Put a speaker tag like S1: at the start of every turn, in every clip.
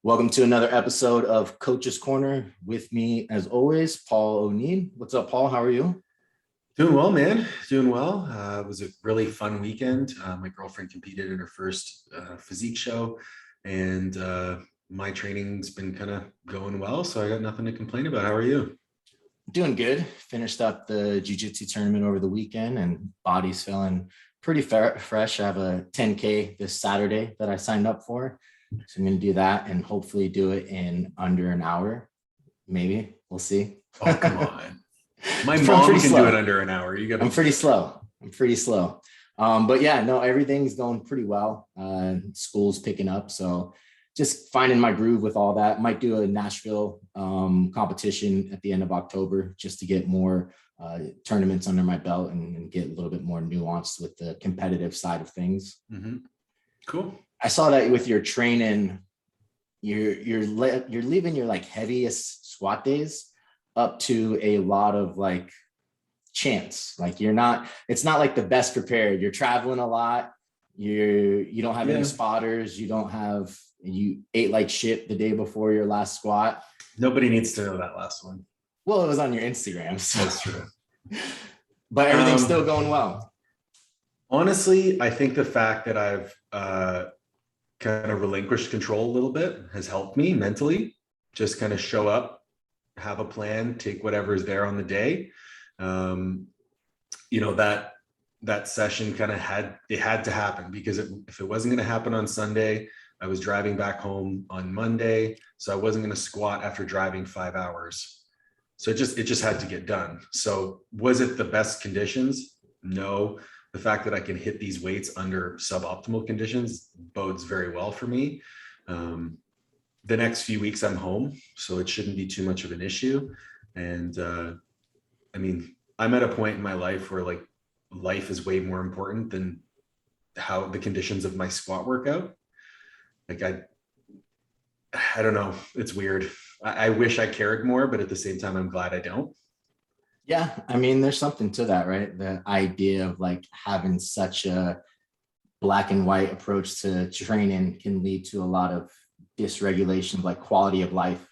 S1: Welcome to another episode of Coach's Corner. With me, as always, Paul O'Neill. What's up, Paul? How are you?
S2: Doing well, man. Doing well. It was a really fun weekend. My girlfriend competed in her first physique show, and my training's been kind of going well, so I got nothing to complain about. How are you?
S1: Doing good. Finished up the jiu-jitsu tournament over the weekend, and body's feeling pretty fresh. I have a 10K this Saturday that I signed up for. So I'm going to do that and hopefully do it in under an hour. Maybe. We'll see.
S2: Oh, come on. My mom can do it under an hour.
S1: I'm pretty slow. But yeah, no, everything's going pretty well. School's picking up. So just finding my groove with all that. Might do a Nashville competition at the end of October just to get more tournaments under my belt and get a little bit more nuanced with the competitive side of things.
S2: Mm-hmm. Cool.
S1: I saw that with your training, you're leaving your like heaviest squat days up to a lot of like chance. Like it's not like the best prepared. You're traveling a lot. You don't have any spotters. You ate like shit the day before your last squat.
S2: Nobody needs to know that last one.
S1: Well, it was on your Instagram. So.
S2: That's true.
S1: But everything's still going well.
S2: Honestly, I think the fact that I've kind of relinquished control a little bit has helped me mentally. Just kind of show up, have a plan, take whatever is there on the day. That session kind of had to happen because if it wasn't going to happen on Sunday, I was driving back home on Monday, so I wasn't going to squat after driving 5 hours. So it just had to get done. So was it the best conditions? No. The fact that I can hit these weights under suboptimal conditions bodes very well for me. The next few weeks I'm home, so it shouldn't be too much of an issue. And I'm at a point in my life where like life is way more important than how the conditions of my squat workout. Like I don't know. It's weird. I wish I cared more, but at the same time, I'm glad I don't.
S1: Yeah, I mean, there's something to that, right? The idea of like having such a black and white approach to training can lead to a lot of dysregulation, like quality of life.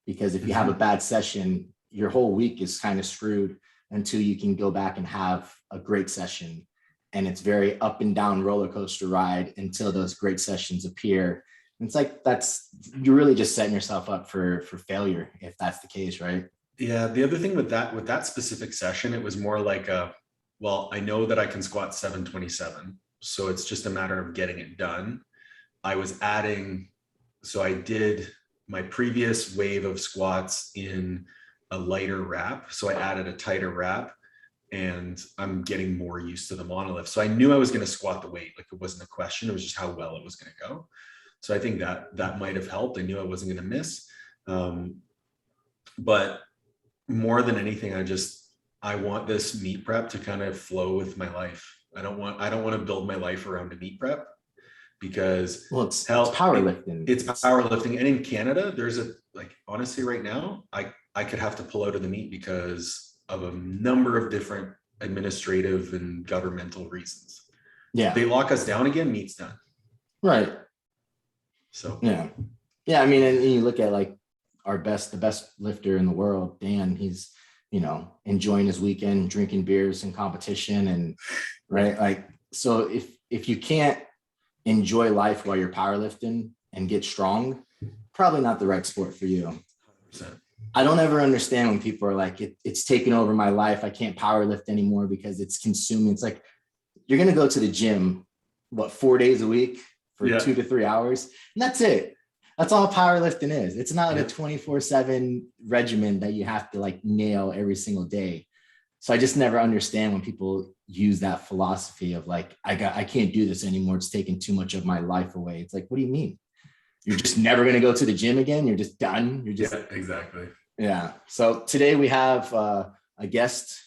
S1: Because if you have a bad session, your whole week is kind of screwed until you can go back and have a great session. And it's very up and down roller coaster ride until those great sessions appear. And it's like you're really just setting yourself up for failure if that's the case, right?
S2: Yeah. The other thing with that specific session, it was more like I know that I can squat 727. So it's just a matter of getting it done. I did my previous wave of squats in a lighter wrap. So I added a tighter wrap and I'm getting more used to the monolift. So I knew I was going to squat the weight. Like it wasn't a question. It was just how well it was going to go. So I think that might've helped. I knew I wasn't going to miss. But more than anything, I want this meet prep to kind of flow with my life. I don't want to build my life around a meet prep because
S1: it's powerlifting.
S2: It's powerlifting. And in Canada, there's honestly right now, I could have to pull out of the meet because of a number of different administrative and governmental reasons.
S1: Yeah.
S2: If they lock us down again, meet's done.
S1: Right.
S2: So
S1: yeah. I mean, and you look at like the best lifter in the world, Dan, he's, enjoying his weekend, drinking beers and competition. And right. Like, so if you can't enjoy life while you're powerlifting and get strong, probably not the right sport for you.
S2: 100%.
S1: I don't ever understand when people are like, it's taken over my life. I can't powerlift anymore because it's consuming. It's like, you're going to go to the gym, 4 days a week for 2 to 3 hours. And that's it. That's all powerlifting is. It's not a 24/7 regimen that you have to like nail every single day. So I just never understand when people use that philosophy of like, I can't do this anymore. It's taking too much of my life away. It's like, what do you mean? You're just never going to go to the gym again? You're just done?
S2: Exactly.
S1: Yeah. So today we have a guest.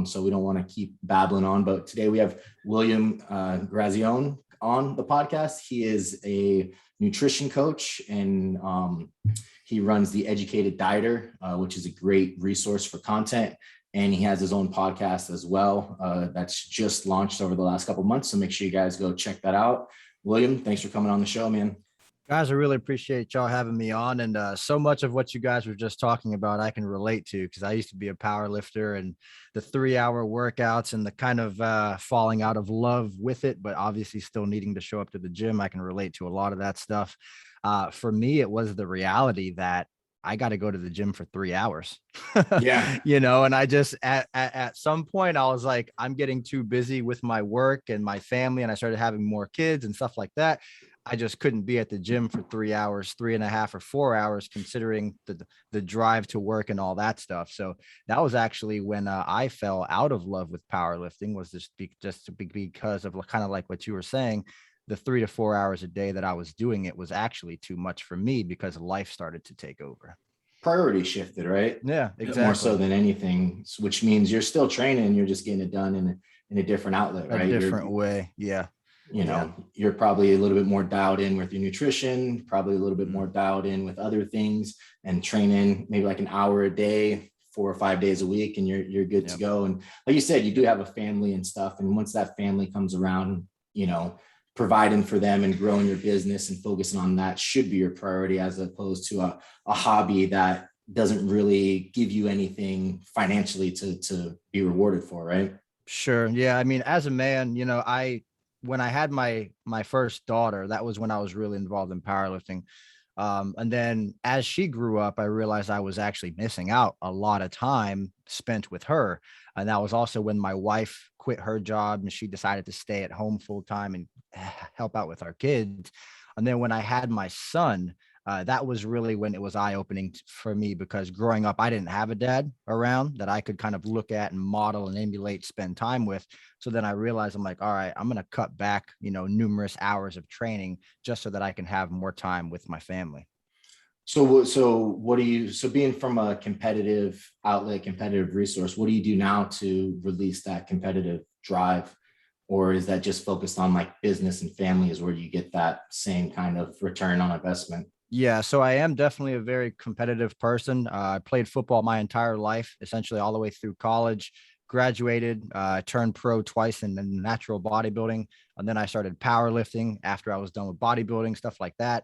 S1: So we don't want to keep babbling on, but today we have William Grazione on the podcast. He is a nutrition coach and he runs the Educated Dieter, which is a great resource for content. And he has his own podcast as well that's just launched over the last couple of months. So make sure you guys go check that out. William, thanks for coming on the show, man.
S3: Guys, I really appreciate y'all having me on. And so much of what you guys were just talking about, I can relate to, because I used to be a power lifter, and the 3 hour workouts and the kind of falling out of love with it, but obviously still needing to show up to the gym. I can relate to a lot of that stuff. For me, it was the reality that I got to go to the gym for 3 hours,
S1: Yeah.
S3: and I just, at some point I was like, I'm getting too busy with my work and my family. And I started having more kids and stuff like that. I just couldn't be at the gym for 3 hours, 3.5 or 4 hours, considering the drive to work and all that stuff. So that was actually when I fell out of love with powerlifting, was because of kind of like what you were saying. The 3 to 4 hours a day that I was doing it was actually too much for me, because life started to take over.
S1: Priority shifted, right?
S3: Yeah, exactly.
S1: More so than anything, which means you're still training, you're just getting it done in a different outlet, right?
S3: A different way. Yeah.
S1: You're probably a little bit more dialed in with your nutrition, probably a little bit more dialed in with other things, and training maybe like an hour a day, 4 or 5 days a week, and you're good to go. And like you said, you do have a family and stuff. And once that family comes around, providing for them and growing your business and focusing on that should be your priority, as opposed to a hobby that doesn't really give you anything financially to be rewarded for, right?
S3: Sure. Yeah. I mean, as a man, when I had my first daughter, that was when I was really involved in powerlifting. And then as she grew up, I realized I was actually missing out a lot of time spent with her. And that was also when my wife quit her job and she decided to stay at home full time and help out with our kids. And then when I had my son, that was really when it was eye-opening for me, because growing up, I didn't have a dad around that I could kind of look at and model and emulate, spend time with. So then I realized, I'm like, all right, I'm going to cut back, numerous hours of training just so that I can have more time with my family.
S1: So being from a competitive outlet, competitive resource, what do you do now to release that competitive drive? Or is that just focused on like business and family is where you get that same kind of return on investment?
S3: Yeah, so I am definitely a very competitive person. I played football my entire life, essentially all the way through college, graduated, turned pro twice in natural bodybuilding. And then I started powerlifting after I was done with bodybuilding, stuff like that.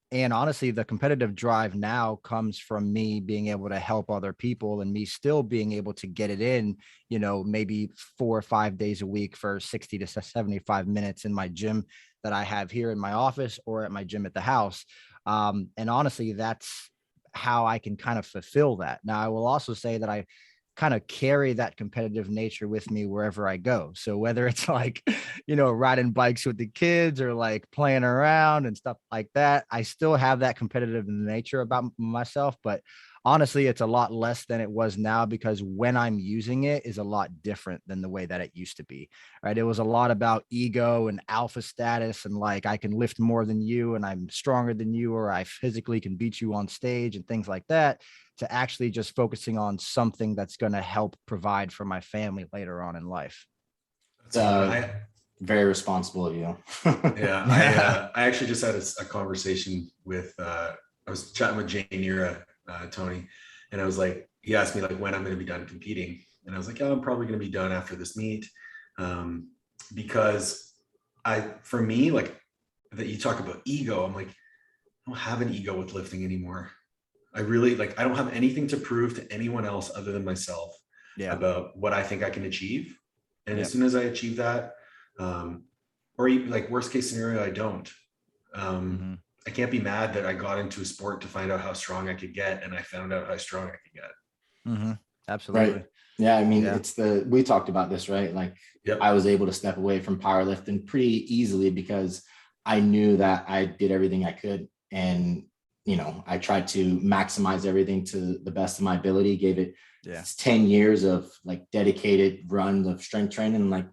S3: And honestly, the competitive drive now comes from me being able to help other people, and me still being able to get it in, maybe 4 or 5 days a week for 60 to 75 minutes in my gym that I have here in my office or at my gym at the house. And honestly, that's how I can kind of fulfill that. Now, I will also say that I kind of carry that competitive nature with me wherever I go. So whether it's like, riding bikes with the kids or like playing around and stuff like that, I still have that competitive nature about myself. But honestly, it's a lot less than it was now, because when I'm using it is a lot different than the way that it used to be, right? It was a lot about ego and alpha status, and like, I can lift more than you and I'm stronger than you, or I physically can beat you on stage and things like that, to actually just focusing on something that's going to help provide for my family later on in life.
S1: It's very responsible of you.
S2: Yeah, I actually just had a conversation with, I was chatting with Jay Nira, Tony, and I was like, he asked me like when I'm going to be done competing. And I was like, I'm probably going to be done after this meet. Because for me, like that you talk about ego, I'm like, I don't have an ego with lifting anymore. I really I don't have anything to prove to anyone else other than myself about what I think I can achieve. And as soon as I achieve that, or like worst case scenario, I don't, I can't be mad that I got into a sport to find out how strong I could get. And I found out how strong I could get.
S3: Absolutely.
S1: Right. Yeah. I mean, we talked about this, right? Like I was able to step away from powerlifting pretty easily because I knew that I did everything I could. And I tried to maximize everything to the best of my ability, gave it 10 years of like dedicated runs of strength training, like,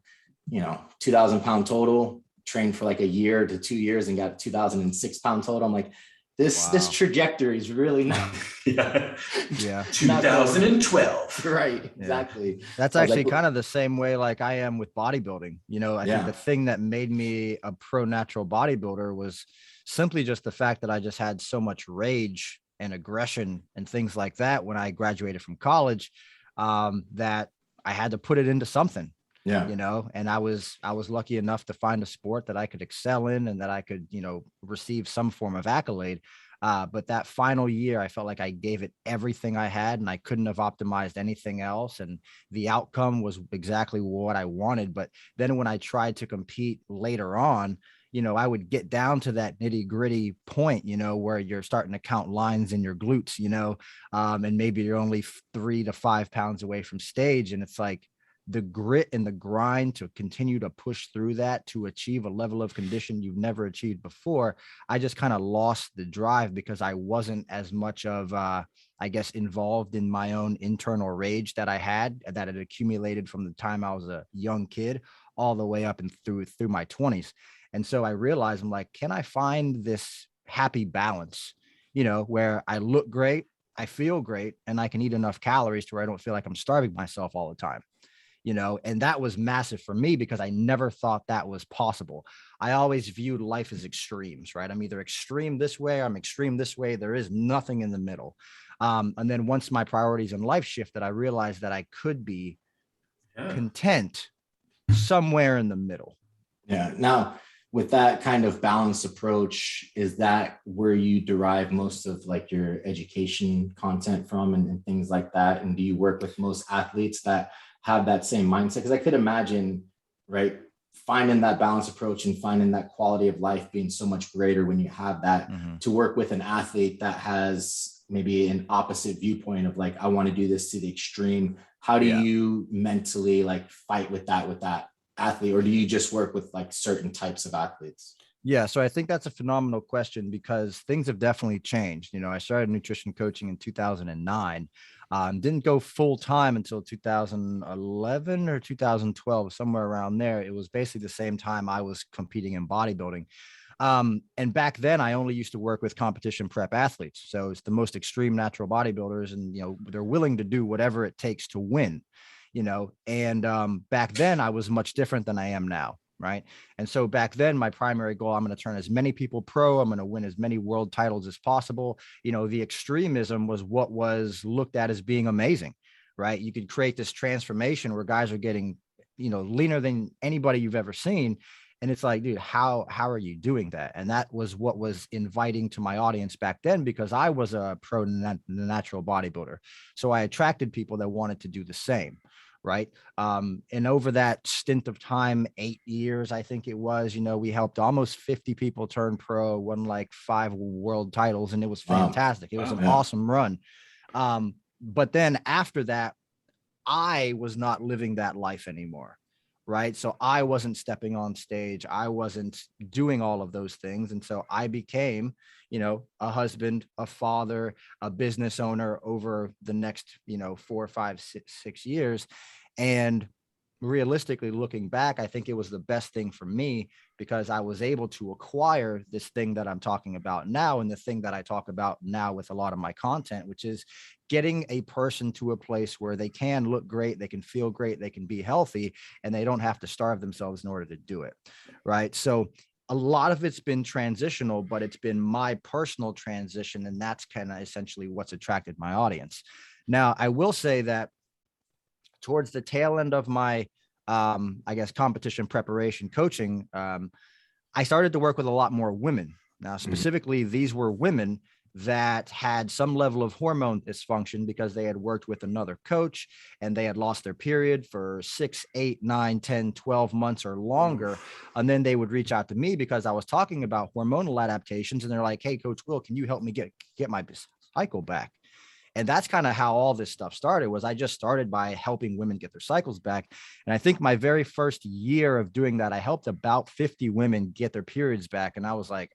S1: 2,000 pound total, trained for like a year to 2 years and got 2,006 pound total. I'm like, this trajectory is really not.
S2: 2012.
S1: Right. Exactly.
S3: That's actually kind of the same way like I am with bodybuilding. I think the thing that made me a pro natural bodybuilder was simply just the fact that I just had so much rage and aggression and things like that when I graduated from college, that I had to put it into something.
S1: Yeah.
S3: And I was lucky enough to find a sport that I could excel in and that I could, receive some form of accolade. But that final year, I felt like I gave it everything I had and I couldn't have optimized anything else. And the outcome was exactly what I wanted. But then when I tried to compete later on, I would get down to that nitty gritty point, where you're starting to count lines in your glutes, and maybe you're only 3 to 5 pounds away from stage. And it's like, the grit and the grind to continue to push through that to achieve a level of condition you've never achieved before. I just kind of lost the drive because I wasn't as much of, I guess, involved in my own internal rage that had accumulated from the time I was a young kid all the way up and through my 20s. And so I realized, I'm like, can I find this happy balance, where I look great, I feel great, and I can eat enough calories to where I don't feel like I'm starving myself all the time. And that was massive for me because I never thought that was possible. I always viewed life as extremes, right? I'm either extreme this way, or I'm extreme this way. There is nothing in the middle. And then once my priorities in life shifted, I realized that I could be content somewhere in the middle.
S1: Yeah. Now, with that kind of balanced approach, is that where you derive most of like your education content from and things like that? And do you work with most athletes that have that same mindset? Because I could imagine, right, finding that balanced approach and finding that quality of life being so much greater when you have that to work with an athlete that has maybe an opposite viewpoint of like, I want to do this to the extreme. How do you mentally like fight with that athlete, or do you just work with like certain types of athletes?
S3: Yeah, so I think that's a phenomenal question because things have definitely changed. I started nutrition coaching in 2009. Didn't go full time until 2011 or 2012, somewhere around there. It was basically the same time I was competing in bodybuilding. And back then I only used to work with competition prep athletes. So it's the most extreme natural bodybuilders, and, they're willing to do whatever it takes to win, and back then I was much different than I am now. Right. And so back then, my primary goal, I'm going to turn as many people pro. I'm going to win as many world titles as possible. The extremism was what was looked at as being amazing. Right. You could create this transformation where guys are getting, leaner than anybody you've ever seen. And it's like, dude, how are you doing that? And that was what was inviting to my audience back then, because I was a pro natural bodybuilder. So I attracted people that wanted to do the same. Right. And over that stint of time, 8 years, I think it was, we helped almost 50 people turn pro, won like 5 world titles, and it was fantastic. It was an awesome run. But then after that, I was not living that life anymore. Right. So I wasn't stepping on stage. I wasn't doing all of those things. And so I became, a husband, a father, a business owner over the next, 4, 5, 6 years. And realistically looking back, I think it was the best thing for me because I was able to acquire this thing that I'm talking about now, and the thing that I talk about now with a lot of my content, which is getting a person to a place where they can look great, they can feel great, they can be healthy, and they don't have to starve themselves in order to do it. Right. So a lot of it's been transitional, but it's been my personal transition. And that's kind of essentially what's attracted my audience. Now, I will say that towards the tail end of my, I guess, competition preparation coaching, I started to work with a lot more women. Now, specifically, these were women that had some level of hormone dysfunction because they had worked with another coach and they had lost their period for 6, 8, 9, 10, 12 months or longer. And then they would reach out to me because I was talking about hormonal adaptations. And they're like, hey, Coach Will, can you help me get my cycle back? And that's kind of how all this stuff started. Was I just started by helping women get their cycles back. And I think my very first year of doing that, I helped about 50 women get their periods back. And I was like,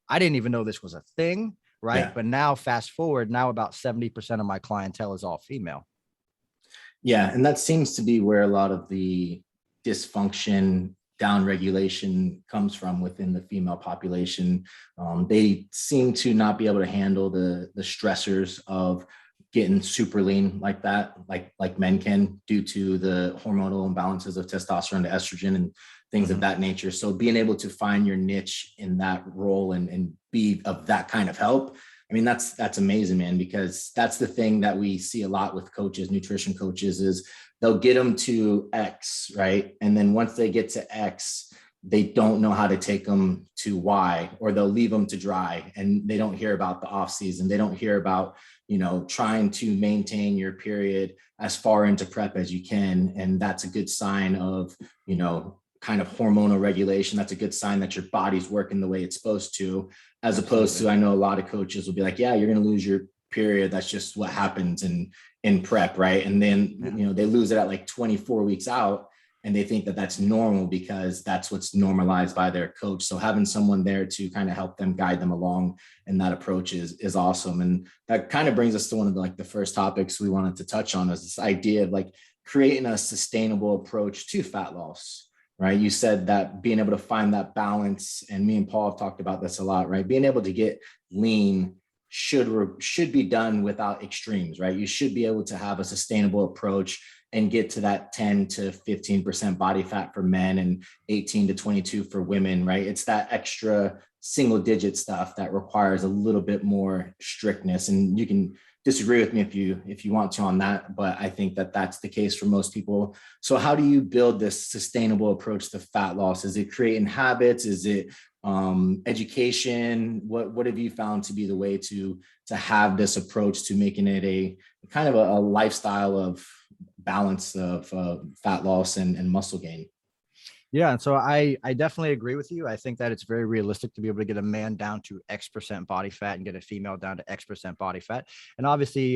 S3: I didn't even know this was a thing. Right. Yeah. But now fast forward, now about 70% of my clientele is all female.
S1: Yeah. And that seems to be where a lot of the dysfunction, downregulation comes from within the female population. They seem to not be able to handle the stressors of getting super lean like that, like men can, due to the hormonal imbalances of testosterone to estrogen and things of that nature. So being able to find your niche in that role and be of that kind of help, I mean, that's amazing, man, because that's the thing that we see a lot with coaches, nutrition coaches, is they'll get them to X, right? And then once they get to X, they don't know how to take them to Y, or they'll leave them to dry, and they don't hear about the off season. They don't hear about, trying to maintain your period as far into prep as you can. And that's a good sign of, kind of hormonal regulation. That's a good sign that your body's working the way it's supposed to, as opposed to, I know a lot of coaches will be like, yeah, you're going to lose your period. That's just what happens in prep, right? And then, they lose it at like 24 weeks out, and they think that that's normal because that's what's normalized by their coach. So having someone there to kind of help them, guide them along in that approach is awesome. And that kind of brings us to one of the first topics we wanted to touch on, is this idea of like creating a sustainable approach to fat loss, right? You said that being able to find that balance, and me and Paul have talked about this a lot, right? Being able to get lean should be done without extremes, right? You should be able to have a sustainable approach and get to that 10 to 15% body fat for men and 18 to 22 for women, right? It's that extra single digit stuff that requires a little bit more strictness. And you can disagree with me if you want to on that, but I think that that's the case for most people. So how do you build this sustainable approach to fat loss? Is it creating habits? Is it education? What have you found to be the way to have this approach to making it a kind of a lifestyle of balance of fat loss and muscle gain?
S3: Yeah. And so I definitely agree with you. I think that it's very realistic to be able to get a man down to X% body fat and get a female down to X% body fat. And obviously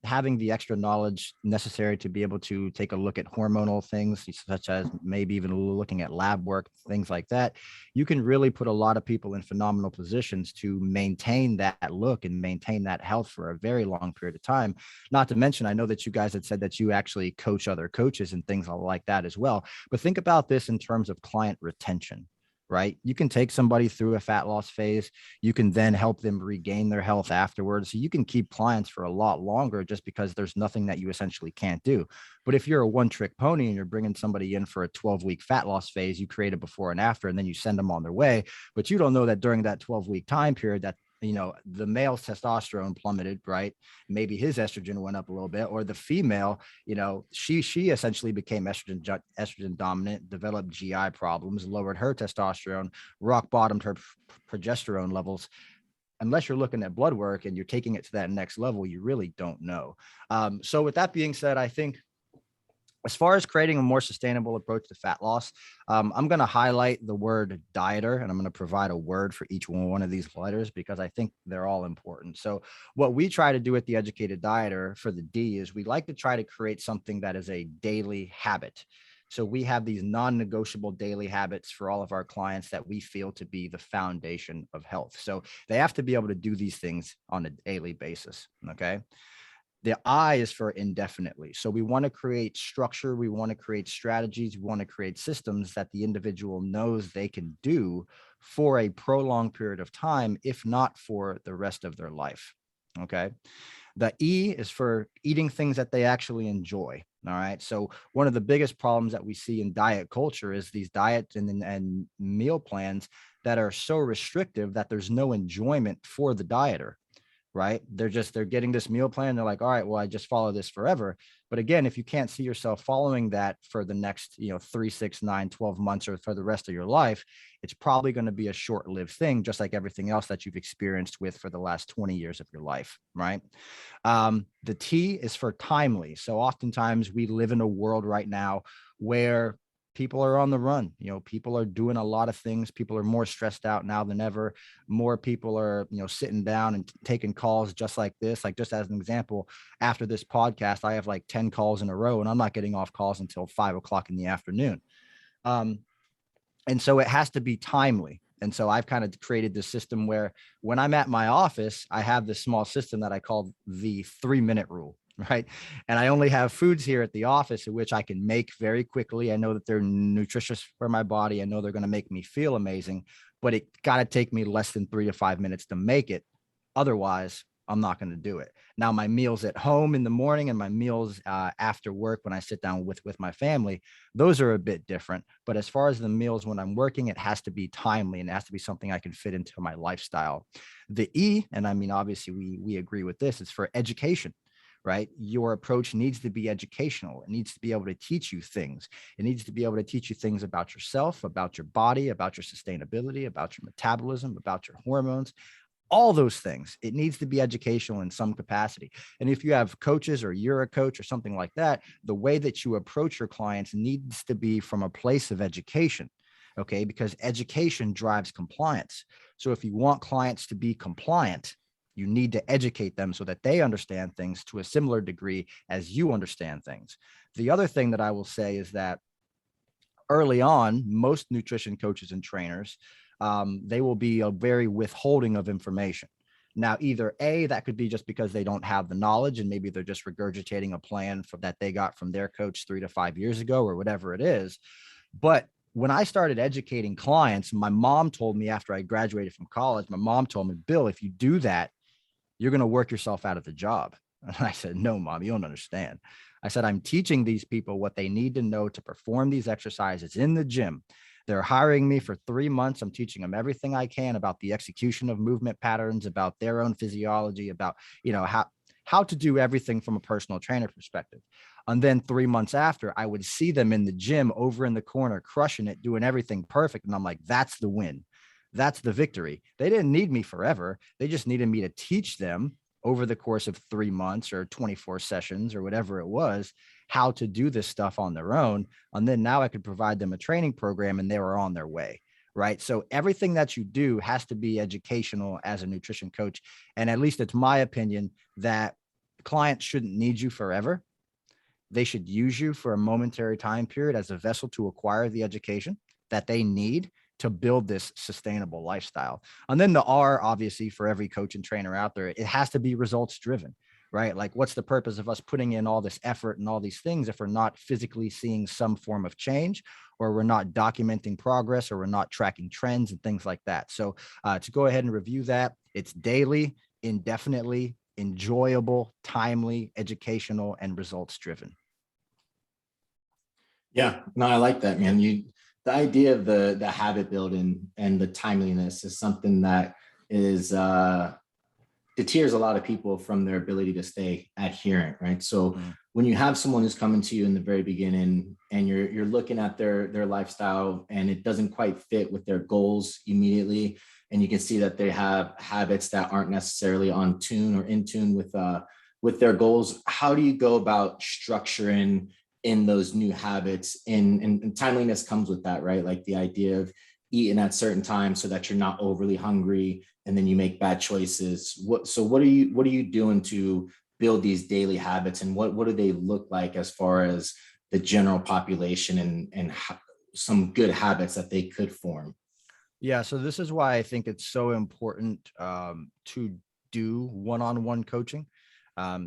S3: having the extra knowledge necessary to be able to take a look at hormonal things, such as maybe even looking at lab work, things like that, you can really put a lot of people in phenomenal positions to maintain that look and maintain that health for a very long period of time. Not to mention, I know that you guys had said that you actually coach other coaches and things like that as well. But think about this in terms of client retention, right? You can take somebody through a fat loss phase. You can then help them regain their health afterwards. So you can keep clients for a lot longer just because there's nothing that you essentially can't do. But if you're a one-trick pony and you're bringing somebody in for a 12-week fat loss phase, you create a before and after, and then you send them on their way. But you don't know that during that 12-week time period that the male's testosterone plummeted, right? Maybe his estrogen went up a little bit, or the female, she essentially became estrogen dominant, developed GI problems, lowered her testosterone, rock bottomed her progesterone levels. Unless you're looking at blood work and you're taking it to that next level, you really don't know. So with that being said, I think as far as creating a more sustainable approach to fat loss, I'm going to highlight the word dieter, and I'm going to provide a word for each one of these letters because I think they're all important. So what we try to do at the Educated Dieter for the D is we like to try to create something that is a daily habit. So we have these non-negotiable daily habits for all of our clients that we feel to be the foundation of health. So they have to be able to do these things on a daily basis. Okay. The I is for indefinitely. So we want to create structure. We want to create strategies. We want to create systems that the individual knows they can do for a prolonged period of time, if not for the rest of their life. Okay. The E is for eating things that they actually enjoy. All right. So one of the biggest problems that we see in diet culture is these diets and meal plans that are so restrictive that there's no enjoyment for the dieter. Right. They're getting this meal plan. They're like, all right, well, I just follow this forever. But again, if you can't see yourself following that for the next, 3, 6, 9, 12 months or for the rest of your life, it's probably going to be a short-lived thing, just like everything else that you've experienced with for the last 20 years of your life. Right. The T is for timely. So oftentimes we live in a world right now where people are on the run. People are doing a lot of things. People are more stressed out now than ever. More people are, sitting down and taking calls just like this. Like, just as an example, after this podcast, I have like 10 calls in a row, and I'm not getting off calls until 5 o'clock in the afternoon. And so it has to be timely. And so I've kind of created this system where when I'm at my office, I have this small system that I call the 3-minute rule. Right. And I only have foods here at the office in which I can make very quickly. I know that they're nutritious for my body. I know they're going to make me feel amazing, but it got to take me less than 3 to 5 minutes to make it. Otherwise, I'm not going to do it. Now, my meals at home in the morning and my meals after work when I sit down with my family, those are a bit different. But as far as the meals when I'm working, it has to be timely and it has to be something I can fit into my lifestyle. The E, and I mean, obviously we agree with this, is for education. right? Your approach needs to be educational. It needs to be able to teach you things. It needs to be able to teach you things about yourself, about your body, about your sustainability, about your metabolism, about your hormones, all those things. It needs to be educational in some capacity. And if you have coaches or you're a coach or something like that, the way that you approach your clients needs to be from a place of education. Okay. Because education drives compliance. So if you want clients to be compliant, you need to educate them so that they understand things to a similar degree as you understand things. The other thing that I will say is that early on, most nutrition coaches and trainers, they will be a very withholding of information. Now, either A, that could be just because they don't have the knowledge and maybe they're just regurgitating a plan that they got from their coach 3 to 5 years ago or whatever it is. But when I started educating clients, my mom told me after I graduated from college, my mom told me, Bill, if you do that, you're going to work yourself out of the job. And I said, no, Mom, you don't understand. I said, I'm teaching these people what they need to know to perform these exercises in the gym. They're hiring me for 3 months. I'm teaching them everything I can about the execution of movement patterns, about their own physiology, about, how to do everything from a personal trainer perspective. And then 3 months after, I would see them in the gym over in the corner, crushing it, doing everything perfect. And I'm like, that's the win. That's the victory. They didn't need me forever. They just needed me to teach them over the course of 3 months or 24 sessions or whatever it was, how to do this stuff on their own. And then now I could provide them a training program and they were on their way. Right. So everything that you do has to be educational as a nutrition coach. And at least it's my opinion that clients shouldn't need you forever. They should use you for a momentary time period as a vessel to acquire the education that they need to build this sustainable lifestyle. And then the R, obviously, for every coach and trainer out there, it has to be results driven, right? Like, what's the purpose of us putting in all this effort and all these things if we're not physically seeing some form of change, or we're not documenting progress, or we're not tracking trends and things like that? So to go ahead and review that, it's daily, indefinitely, enjoyable, timely, educational, and results driven.
S1: Yeah, no, I like that, man. The idea of the habit building and the timeliness is something that is deters a lot of people from their ability to stay adherent, right? So when you have someone who's coming to you in the very beginning and you're looking at their lifestyle and it doesn't quite fit with their goals immediately, and you can see that they have habits that aren't necessarily on tune or in tune with their goals, how do you go about structuring in those new habits? And timeliness comes with that, right? Like the idea of eating at certain times so that you're not overly hungry and then you make bad choices. What are you doing to build these daily habits, and what do they look like as far as the general population and some good habits that they could form?
S3: Yeah, so this is why I think it's so important to do one-on-one coaching.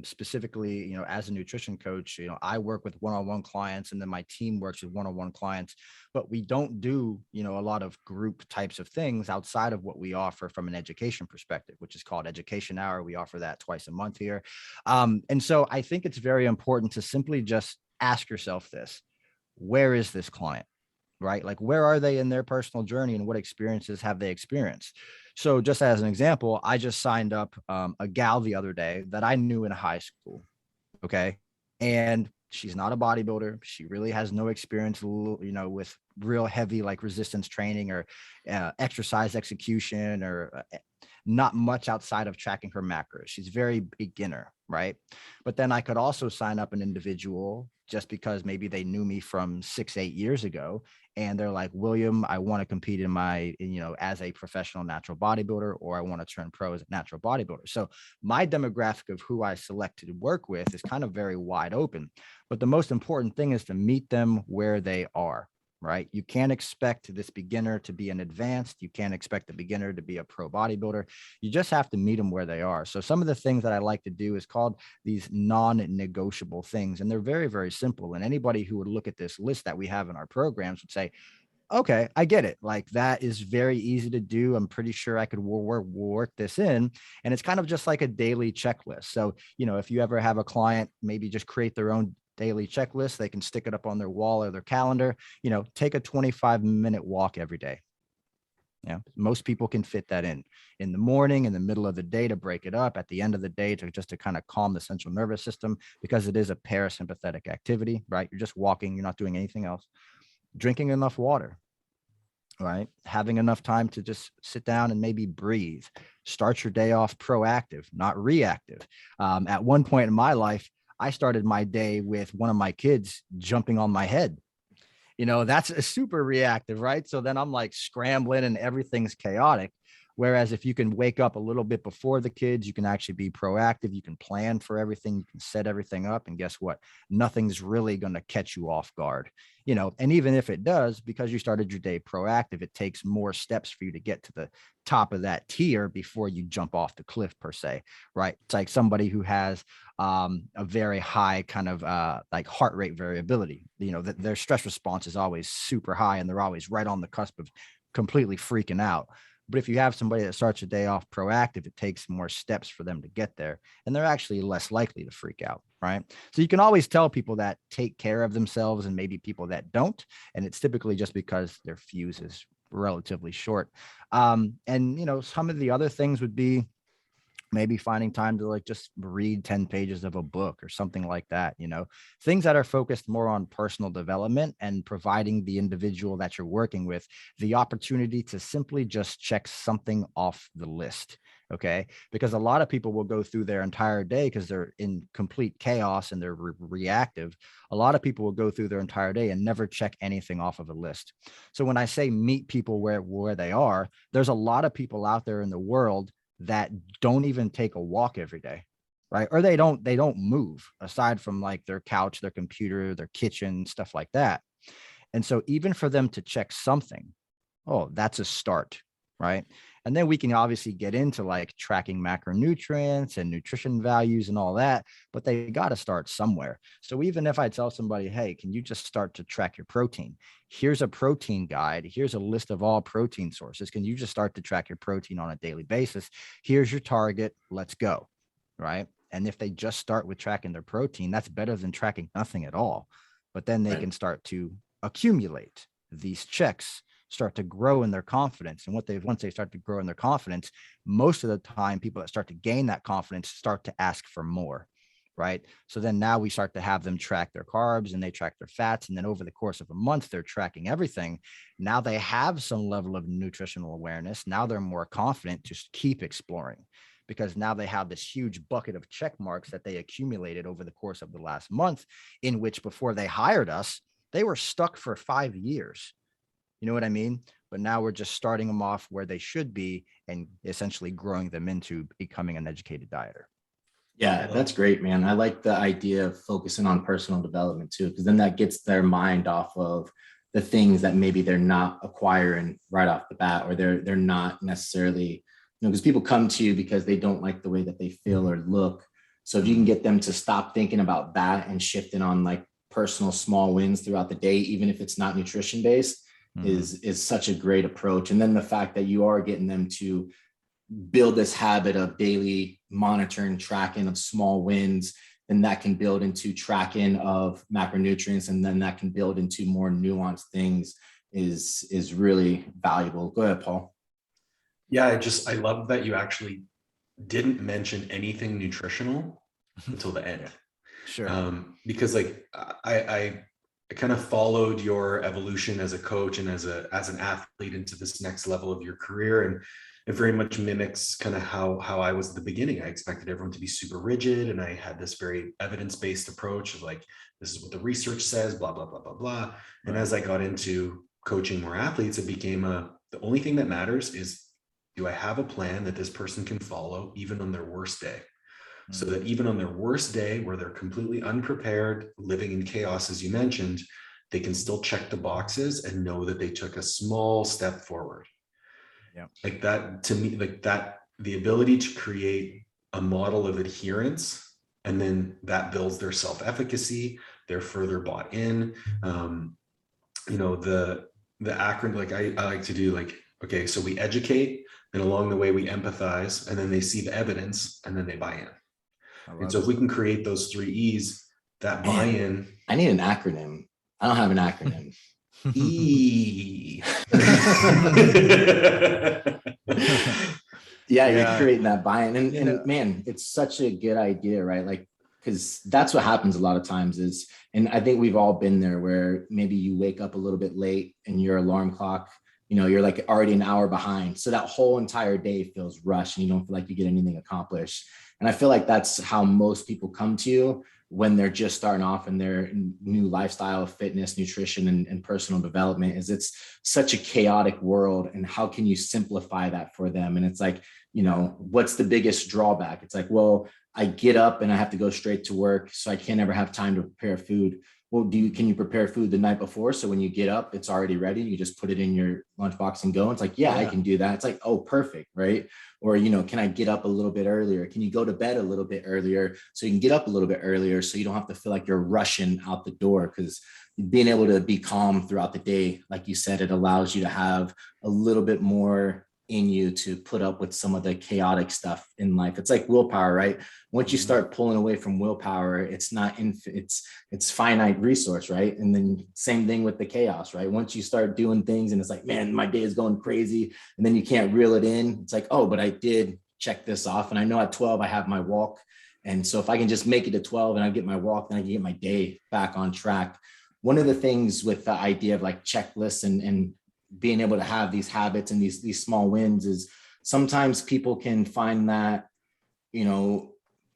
S3: Specifically, as a nutrition coach, I work with one-on-one clients, and then my team works with one-on-one clients, but we don't do, a lot of group types of things outside of what we offer from an education perspective, which is called Education Hour. We offer that twice a month here. And so I think it's very important to simply just ask yourself this: where is this client? Right? Like, where are they in their personal journey and what experiences have they experienced? So just as an example, I just signed up a gal the other day that I knew in high school. Okay. And she's not a bodybuilder. She really has no experience, with real heavy, like, resistance training or exercise execution, or not much outside of tracking her macros. She's very beginner. Right. But then I could also sign up an individual just because maybe they knew me from 6-8 years ago. And they're like, William, I want to compete as a professional natural bodybuilder, or I want to turn pro as a natural bodybuilder. So my demographic of who I select to work with is kind of very wide open. But the most important thing is to meet them where they are. Right? You can't expect this beginner to be an advanced. You can't expect the beginner to be a pro bodybuilder. You just have to meet them where they are. So some of the things that I like to do is called these non-negotiable things. And they're very, very simple. And anybody who would look at this list that we have in our programs would say, okay, I get it. Like, that is very easy to do. I'm pretty sure I could work this in. And it's kind of just like a daily checklist. So, if you ever have a client, maybe just create their own daily checklist. They can stick it up on their wall or their calendar. Take a 25-minute walk every day. Yeah, most people can fit that in the morning, in the middle of the day to break it up, at the end of the day to just to kind of calm the central nervous system, because it is a parasympathetic activity, right? You're just walking, you're not doing anything else. Drinking enough water, right? Having enough time to just sit down and maybe breathe. Start your day off proactive, not reactive. At one point in my life, I started my day with one of my kids jumping on my head. That's a super reactive, right? So then I'm like scrambling and everything's chaotic. Whereas if you can wake up a little bit before the kids, you can actually be proactive. You can plan for everything. You can set everything up. And guess what? Nothing's really going to catch you off guard. And even if it does, because you started your day proactive, it takes more steps for you to get to the top of that tier before you jump off the cliff per se, right? It's like somebody who has a very high kind of like heart rate variability, that their stress response is always super high and they're always right on the cusp of completely freaking out. But if you have somebody that starts a day off proactive, it takes more steps for them to get there, and they're actually less likely to freak out, right? So you can always tell people that take care of themselves and maybe people that don't, and it's typically just because their fuse is relatively short. And some of the other things would be maybe finding time to like just read 10 pages of a book or something like that, things that are focused more on personal development and providing the individual that you're working with the opportunity to simply just check something off the list. Okay. Because a lot of people will go through their entire day because they're in complete chaos and they're reactive. A lot of people will go through their entire day and never check anything off of a list. So when I say meet people where they are, there's a lot of people out there in the world that don't even take a walk every day, right? Or they don't move aside from like their couch, their computer, their kitchen, stuff like that. And so even for them to check something, oh, that's a start, right? And then we can obviously get into like tracking macronutrients and nutrition values and all that, but they got to start somewhere. So even if I tell somebody, hey, can you just start to track your protein? Here's a protein guide. Here's a list of all protein sources. Can you just start to track your protein on a daily basis? Here's your target. Let's go, right? And if they just start with tracking their protein, that's better than tracking nothing at all. But then they can start to accumulate these checks, start to grow in their confidence. And once they start to grow in their confidence, most of the time, people that start to gain that confidence start to ask for more, right? So then now we start to have them track their carbs and they track their fats. And then over the course of a month, they're tracking everything. Now they have some level of nutritional awareness. Now they're more confident to keep exploring, because now they have this huge bucket of check marks that they accumulated over the course of the last month, in which before they hired us, they were stuck for 5 years. You know what I mean? But now we're just starting them off where they should be and essentially growing them into becoming an educated dieter.
S1: Yeah, that's great, man. I like the idea of focusing on personal development too, because then that gets their mind off of the things that maybe they're not acquiring right off the bat, or they're not necessarily, because people come to you because they don't like the way that they feel or look. So if you can get them to stop thinking about that and shifting on like personal small wins throughout the day, even if it's not nutrition based, is such a great approach. And then the fact that you are getting them to build this habit of daily monitoring, tracking of small wins, then that can build into tracking of macronutrients, and then that can build into more nuanced things is really valuable. Go ahead, Paul.
S2: Yeah, I love that you actually didn't mention anything nutritional until the end.
S3: Sure.
S2: Because like I kind of followed your evolution as a coach and as an athlete into this next level of your career, and it very much mimics kind of how I was at the beginning. I expected everyone to be super rigid, and I had this very evidence-based approach of like, this is what the research says, blah blah blah blah blah. And as I got into coaching more athletes, it became the only thing that matters is, do I have a plan that this person can follow even on their worst day? So that even on their worst day, where they're completely unprepared, living in chaos, as you mentioned, they can still check the boxes and know that they took a small step forward.
S3: Yeah.
S2: Like that, to me, like that, the ability to create a model of adherence, and then that builds their self-efficacy, they're further bought in. The acronym, like I like to do, like, okay, so we educate, and along the way we empathize, and then they see the evidence, and then they buy in. And so if we can create those 3 E's, that buy-in.
S1: I need an acronym. I don't have an acronym. Yeah, you're
S3: Yeah.
S1: creating that buy-in. And,
S3: You know,
S1: and man, it's such a good idea, right? Like, because that's what happens a lot of times is, and I think we've all been there where maybe you wake up a little bit late and your alarm clock, you're like already an hour behind. So that whole entire day feels rushed and you don't feel like you get anything accomplished. And I feel like that's how most people come to you when they're just starting off in their new lifestyle, fitness, nutrition, and personal development. Is it's such a chaotic world, and how can you simplify that for them? And it's like, what's the biggest drawback? It's like, well, I get up and I have to go straight to work, so I can't ever have time to prepare food. Well, can you prepare food the night before, so when you get up it's already ready, you just put it in your lunchbox and go? It's like, yeah, I can do that. It's like, oh, perfect, right? Or can I get up a little bit earlier? Can you go to bed a little bit earlier so you can get up a little bit earlier, so you don't have to feel like you're rushing out the door? Because being able to be calm throughout the day, like you said, it allows you to have a little bit more in you to put up with some of the chaotic stuff in life. It's like willpower, right? Once you start pulling away from willpower, it's not it's finite resource, right? And then same thing with the chaos, right? Once you start doing things and it's like, man, my day is going crazy, and then you can't reel it in. It's like, oh, but I did check this off, and I know at 12 I have my walk. And so if I can just make it to 12 and I get my walk, then I can get my day back on track. One of the things with the idea of like checklists and being able to have these habits and these small wins is sometimes people can find that,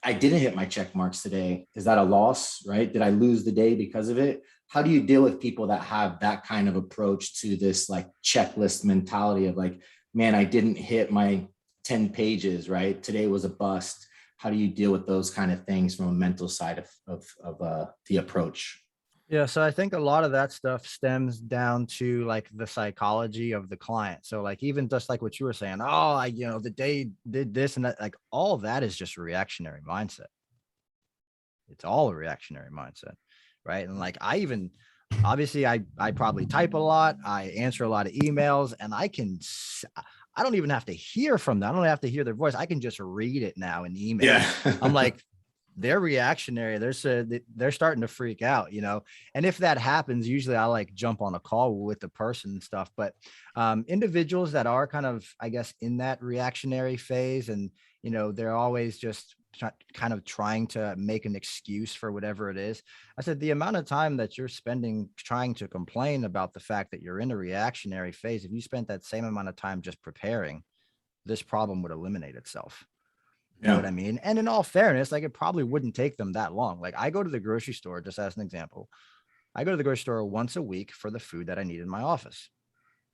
S1: I didn't hit my check marks today. Is that a loss, right? Did I lose the day because of it? How do you deal with people that have that kind of approach to this like checklist mentality of like, man, I didn't hit my 10 pages, right? Today was a bust. How do you deal with those kind of things from a mental side of the approach?
S3: Yeah, so I think a lot of that stuff stems down to like the psychology of the client. So like even just like what you were saying, oh, the day did this and that, like all of that is just a reactionary mindset. It's all a reactionary mindset, right? And like obviously I probably type a lot, I answer a lot of emails, and I don't even have to hear from them. I don't have to hear their voice. I can just read it now in email.
S1: Yeah.
S3: I'm like, they're reactionary. They're starting to freak out, and if that happens, usually I like jump on a call with the person and stuff. But individuals that are kind of, I guess, in that reactionary phase, and they're always just kind of trying to make an excuse for whatever it is. I said the amount of time that you're spending trying to complain about the fact that you're in a reactionary phase, if you spent that same amount of time just preparing, this problem would eliminate itself. You know what I mean? And in all fairness, like it probably wouldn't take them that long. Like I go to the grocery store, just as an example. I go to the grocery store once a week for the food that I need in my office.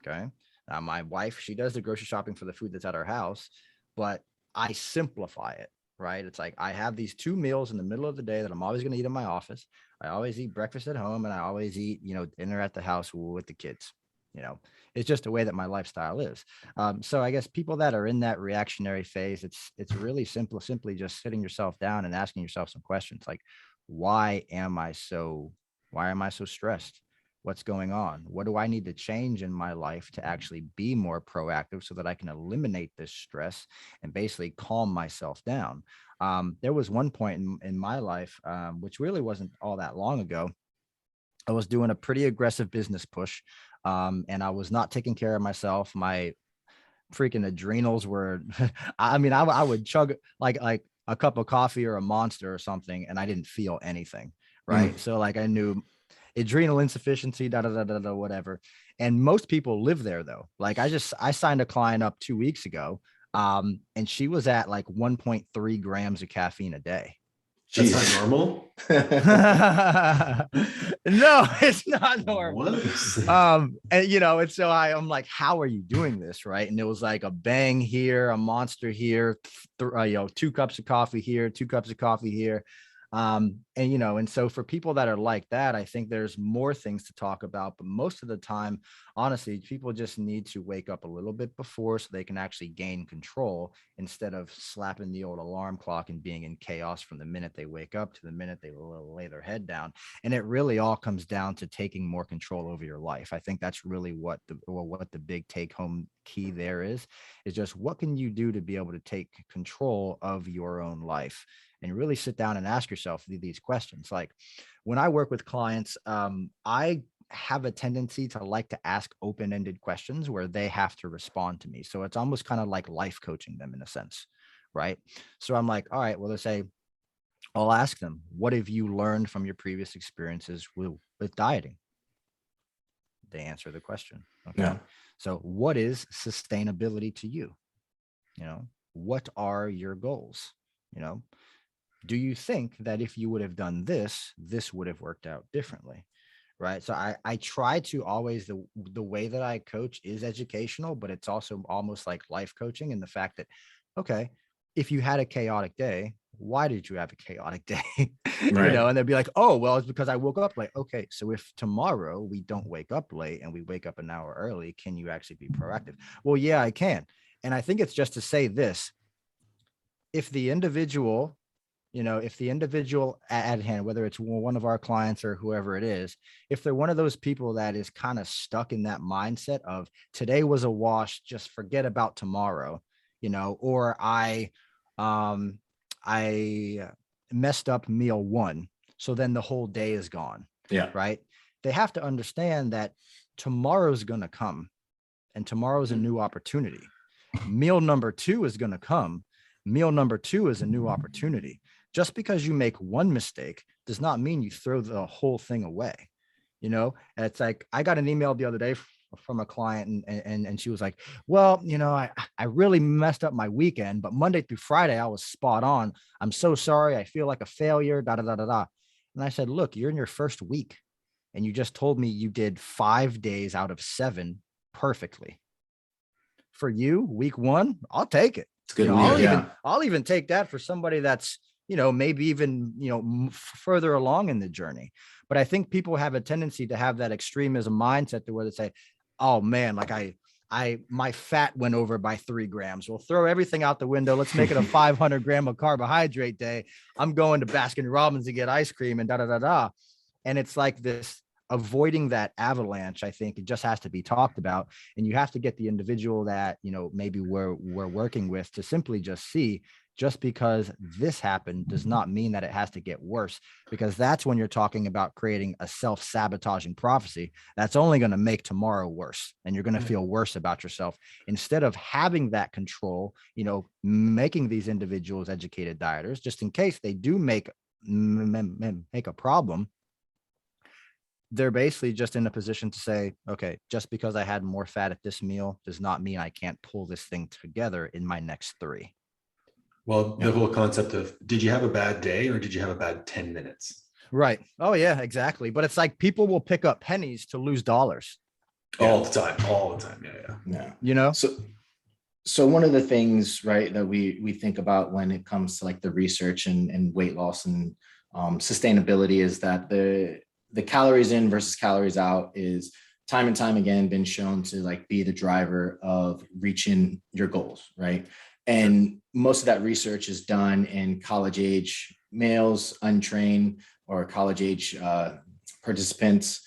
S3: Okay. Now my wife, she does the grocery shopping for the food that's at our house, but I simplify it, right? It's like I have these 2 meals in the middle of the day that I'm always going to eat in my office. I always eat breakfast at home, and I always eat, dinner at the house with the kids. It's just the way that my lifestyle is. So I guess people that are in that reactionary phase, it's really simple, simply just sitting yourself down and asking yourself some questions like, why am I so stressed? What's going on? What do I need to change in my life to actually be more proactive so that I can eliminate this stress and basically calm myself down? There was one point in my life, which really wasn't all that long ago. I was doing a pretty aggressive business push, and I was not taking care of myself. My freaking adrenals were, I mean, I would chug like a cup of coffee or a Monster or something, and I didn't feel anything. Right. So like I knew adrenal insufficiency, whatever. And most people live there though. Like I signed a client up 2 weeks ago, and she was at like 1.3 grams of caffeine a day.
S2: That's not normal.
S3: No, it's not normal.
S2: What?
S3: And and so I'm like, how are you doing this? Right. And it was like a bang here, a Monster here, 2 cups of coffee here, 2 cups of coffee here. And so for people that are like that, I think there's more things to talk about, but most of the time, honestly, people just need to wake up a little bit before so they can actually gain control instead of slapping the old alarm clock and being in chaos from the minute they wake up to the minute they lay their head down. And it really all comes down to taking more control over your life. I think that's really what the big take home key there is just what can you do to be able to take control of your own life, and really sit down and ask yourself these questions. Like when I work with clients, I have a tendency to like to ask open-ended questions where they have to respond to me. So it's almost kind of like life coaching them in a sense, right? So I'm like, all right, well, let's say I'll ask them, what have you learned from your previous experiences with dieting? They answer the question. Okay.
S1: Yeah.
S3: So what is sustainability to you? You know, what are your goals? You know, do you think that if you would have done this, this would have worked out differently? Right. So I try to always, the way that I coach is educational, but it's also almost like life coaching, in the fact that, okay, if you had a chaotic day, why did you have a chaotic day? You
S1: Right.
S3: know, and they'd be like, oh, well, it's because I woke up late. Okay, so if tomorrow we don't wake up late and we wake up an hour early, can you actually be proactive? Well, yeah, I can. And I think it's just to say this: if the individual, you know, if the individual at hand, whether it's one of our clients or whoever it is, if they're one of those people that is kind of stuck in that mindset of today was a wash, just forget about tomorrow, you know, or I messed up meal one, so then the whole day is gone.
S1: Yeah.
S3: Right. They have to understand that tomorrow's going to come, and tomorrow's a new opportunity. Meal number two is going to come. Meal number two is a new opportunity. Just because you make one mistake does not mean you throw the whole thing away. You know, and it's like, I got an email the other day from a client, and she was like, well, you know, I really messed up my weekend, but Monday through Friday, I was spot on. I'm so sorry. I feel like a failure, da, da, da, da, da. And I said, look, you're in your first week, and you just told me you did 5 days out of 7 perfectly. For you, week one, I'll take it.
S1: It's good.
S3: You know,
S1: Week,
S3: I'll even take that for somebody that's, you know, maybe even, you know, further along in the journey. But I think people have a tendency to have that extremism mindset to where they say, oh man, like my fat went over by 3 grams. We'll throw everything out the window. Let's make it a 500 gram of carbohydrate day. I'm going to Baskin Robbins to get ice cream and da, da, da, da. And it's like this, avoiding that avalanche. I think it just has to be talked about, and you have to get the individual that, you know, maybe we're working with to simply just see, just because this happened does not mean that it has to get worse, because that's when you're talking about creating a self-sabotaging prophecy that's only going to make tomorrow worse, and you're going to feel worse about yourself, instead of having that control, you know, making these individuals educated dieters, just in case they do make a problem. They're basically just in a position to say, okay, just because I had more fat at this meal does not mean I can't pull this thing together in my next 3.
S2: Well, the whole concept of, did you have a bad day or did you have a bad 10 minutes?
S3: Right. Oh yeah, exactly. But it's like people will pick up pennies to lose dollars.
S2: All the time. Yeah.
S3: You know?
S1: So one of the things, right, that we think about when it comes to like the research and weight loss and sustainability is that the calories in versus calories out is time and time again been shown to like be the driver of reaching your goals, right? And most of that research is done in college age males, untrained, or college age participants,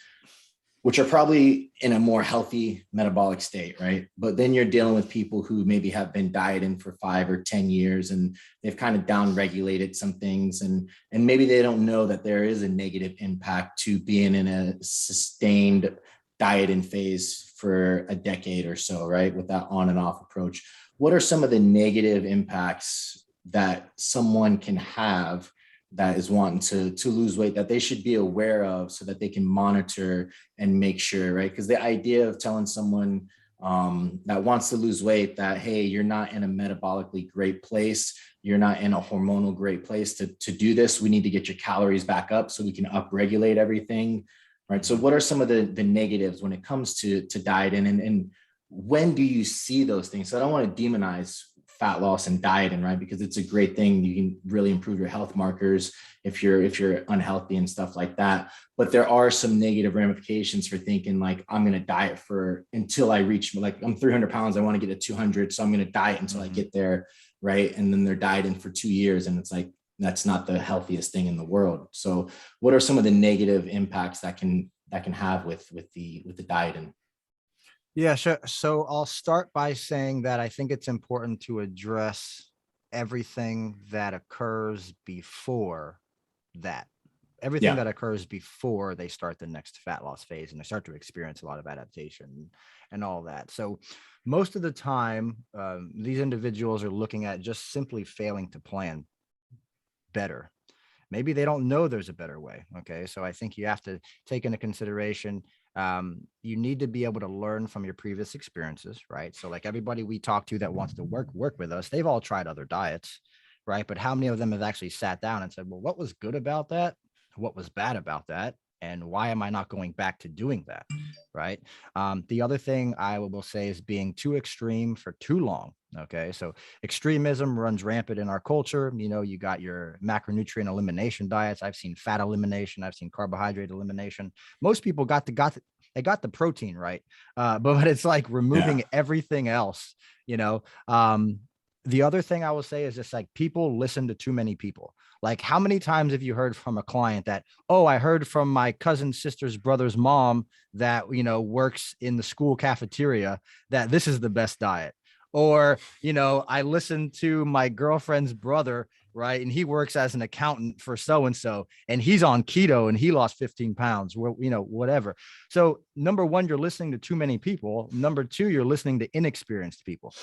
S1: which are probably in a more healthy metabolic state, right? But then you're dealing with people who maybe have been dieting for 5 or 10 years and they've kind of down-regulated some things, and maybe they don't know that there is a negative impact to being in a sustained dieting phase for a decade or so, right? With that on and off approach. What are some of the negative impacts that someone can have that is wanting to lose weight that they should be aware of so that they can monitor and make sure, right? Because the idea of telling someone that wants to lose weight that, hey, you're not in a metabolically great place, you're not in a hormonal great place to do this, we need to get your calories back up so we can upregulate everything, right? So what are some of the negatives when it comes to dieting, and when do you see those things? So I don't want to demonize fat loss and dieting, right? Because it's a great thing. You can really improve your health markers if you're unhealthy and stuff like that. But there are some negative ramifications for thinking like, I'm going to diet for until I reach, like I'm 300 pounds, I want to get to 200. So I'm going to diet until I get there, right? And then they're dieting for 2 years. And it's like, that's not the healthiest thing in the world. So what are some of the negative impacts that can have with the dieting?
S3: Yeah, sure. So I'll start by saying that I think it's important to address everything that occurs before that. everything that occurs before they start the next fat loss phase, and they start to experience a lot of adaptation and all that. So most of the time, these individuals are looking at just simply failing to plan better. Maybe they don't know there's a better way. Okay. So I think you have to take into consideration, you need to be able to learn from your previous experiences, right? So like everybody we talk to that wants to work with us, they've all tried other diets, right? But how many of them have actually sat down and said, well, what was good about that? What was bad about that? And why am I not going back to doing that? Right. The other thing I will say is being too extreme for too long. Okay. So extremism runs rampant in our culture. You know, you got your macronutrient elimination diets. I've seen fat elimination. I've seen carbohydrate elimination. Most people got the protein right. But it's like removing everything else, you know. The other thing I will say is just like people listen to too many people. Like how many times have you heard from a client that, oh, I heard from my cousin's sister's brother's mom that, you know, works in the school cafeteria that this is the best diet. Or, you know, I listened to my girlfriend's brother, right? And he works as an accountant for so-and-so, and he's on keto and he lost 15 pounds, you know, whatever. So number one, you're listening to too many people. Number two, you're listening to inexperienced people.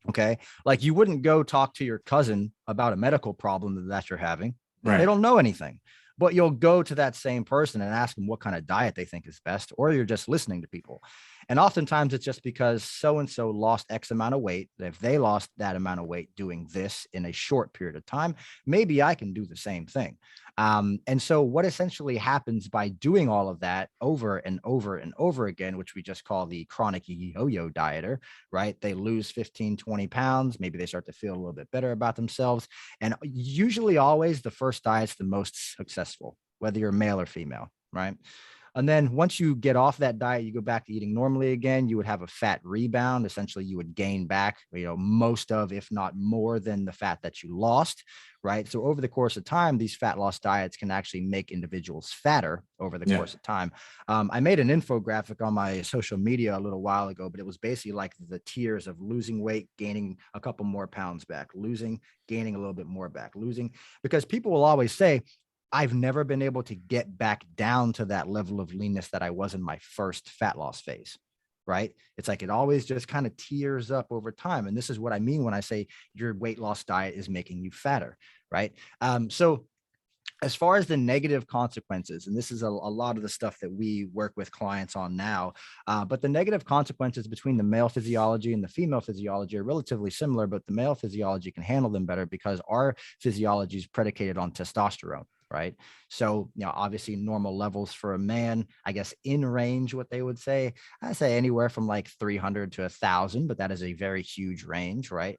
S3: Okay. Like you wouldn't go talk to your cousin about a medical problem that you're having. Right. They don't know anything, but you'll go to that same person and ask them what kind of diet they think is best, or you're just listening to people. And oftentimes it's just because so-and-so lost X amount of weight. If they lost that amount of weight doing this in a short period of time, maybe I can do the same thing. And so what essentially happens by doing all of that over and over and over again, which we just call the chronic yo-yo dieter, right? They lose 15, 20 pounds. Maybe they start to feel a little bit better about themselves. And usually always the first diet's the most successful, whether you're male or female, right? And then once you get off that diet, you go back to eating normally again, you would have a fat rebound. Essentially, you would gain back, you know, most of, if not more than the fat that you lost, right? So over the course of time, these fat loss diets can actually make individuals fatter over the course of time. I made an infographic on my social media a little while ago, but it was basically like the tiers of losing weight, gaining a couple more pounds back, losing, gaining a little bit more back, losing, because people will always say, I've never been able to get back down to that level of leanness that I was in my first fat loss phase, right? It's like it always just kind of tears up over time. And this is what I mean when I say your weight loss diet is making you fatter, right? So as far as the negative consequences, and this is a lot of the stuff that we work with clients on now, but the negative consequences between the male physiology and the female physiology are relatively similar, but the male physiology can handle them better because our physiology is predicated on testosterone. Right. So, you know, obviously normal levels for a man, I guess in range, what they would say, I say anywhere from like 300 to 1,000, but that is a very huge range. Right.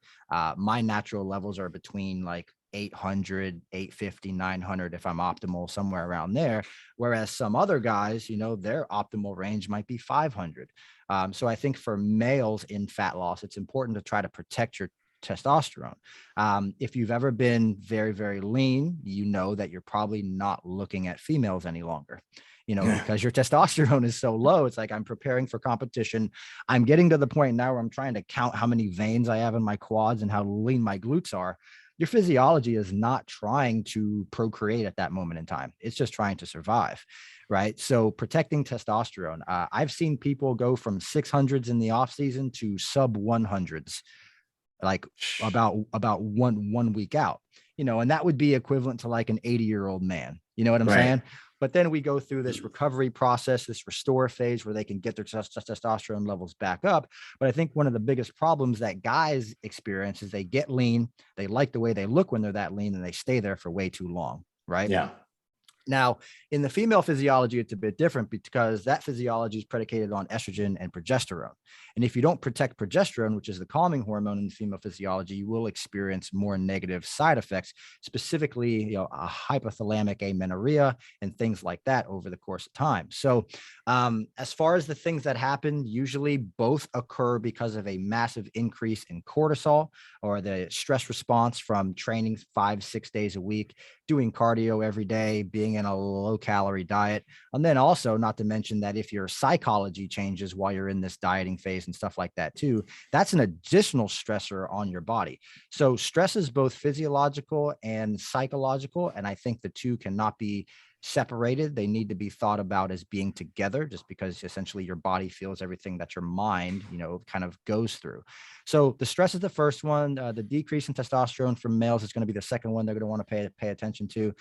S3: My natural levels are between like 800, 850, 900, if I'm optimal, somewhere around there. Whereas some other guys, you know, their optimal range might be 500. So I think for males in fat loss, it's important to try to protect your testosterone. If you've ever been very, very lean, you know that you're probably not looking at females any longer, you know, because your testosterone is so low. It's like I'm preparing for competition. I'm getting to the point now where I'm trying to count how many veins I have in my quads and how lean my glutes are. Your physiology is not trying to procreate at that moment in time. It's just trying to survive. Right. So protecting testosterone, I've seen people go from 600s in the off season to sub 100s, like about one week out, you know, and that would be equivalent to like an 80-year-old man, you know what I'm saying? But then we go through this recovery process, this restore phase where they can get their testosterone levels back up. But I think one of the biggest problems that guys experience is they get lean, they like the way they look when they're that lean, and they stay there for way too long. Right. Yeah. Now, in the female physiology, it's a bit different because that physiology is predicated on estrogen and progesterone. And if you don't protect progesterone, which is the calming hormone in the female physiology, you will experience more negative side effects, specifically, you know, a hypothalamic amenorrhea and things like that over the course of time. So as far as the things that happen, usually both occur because of a massive increase in cortisol or the stress response from training 5-6 days a week, doing cardio every day, being being in a low calorie diet. And then also, not to mention that if your psychology changes while you're in this dieting phase and stuff like that too, that's an additional stressor on your body. So stress is both physiological and psychological. And I think the two cannot be separated. They need to be thought about as being together, just because essentially your body feels everything that your mind, kind of goes through. So the stress is the first one. The decrease in testosterone from males is going to be the second one they're going to want to pay attention to.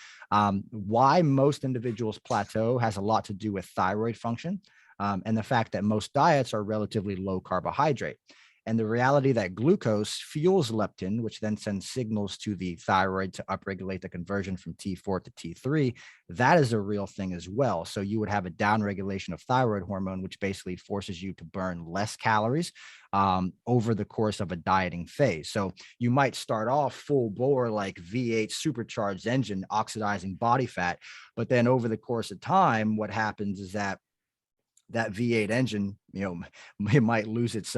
S3: Why most individuals plateau has a lot to do with thyroid function, and the fact that most diets are relatively low carbohydrate. And the reality that glucose fuels leptin, which then sends signals to the thyroid to upregulate the conversion from T4 to T3, that is a real thing as well. So you would have a downregulation of thyroid hormone, which basically forces you to burn less calories over the course of a dieting phase. So you might start off full bore, like V8 supercharged engine, oxidizing body fat. But then over the course of time, what happens is that V8 engine, it might lose its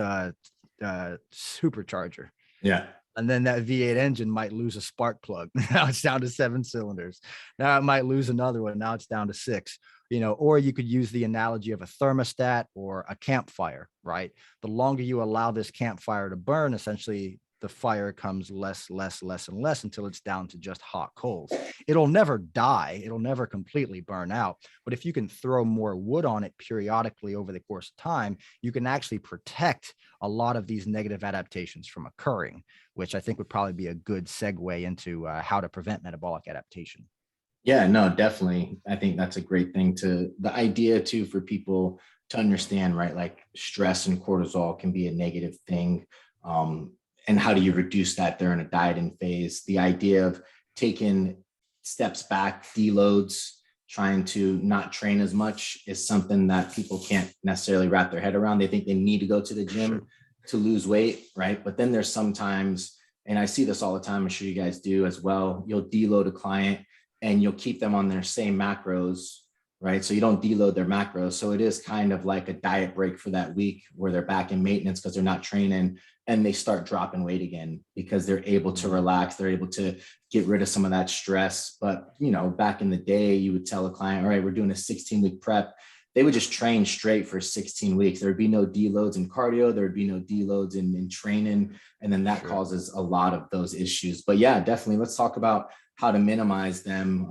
S3: supercharger.
S1: Yeah.
S3: And then that V8 engine might lose a spark plug. Now it's down to 7 cylinders. Now it might lose another one. Now it's down to 6, or you could use the analogy of a thermostat or a campfire, right? The longer you allow this campfire to burn, essentially the fire comes less and less until it's down to just hot coals. It'll never die. It'll never completely burn out. But if you can throw more wood on it periodically over the course of time, you can actually protect a lot of these negative adaptations from occurring, which I think would probably be a good segue into how to prevent metabolic adaptation.
S1: Yeah, no, definitely. I think that's a great thing the idea too, for people to understand, right? Like stress and cortisol can be a negative thing. And how do you reduce that during a dieting phase? The idea of taking steps back, deloads, trying to not train as much is something that people can't necessarily wrap their head around. They think they need to go to the gym to lose weight, right? But then there's sometimes, and I see this all the time, I'm sure you guys do as well, you'll deload a client and you'll keep them on their same macros, right? So you don't deload their macros. So it is kind of like a diet break for that week where they're back in maintenance because they're not training, and they start dropping weight again because they're able to relax. They're able to get rid of some of that stress. But, back in the day, you would tell a client, all right, we're doing a 16-week prep. They would just train straight for 16 weeks. There would be no deloads in cardio. There would be no deloads in training. And then that causes a lot of those issues. But yeah, definitely. Let's talk about how to minimize them.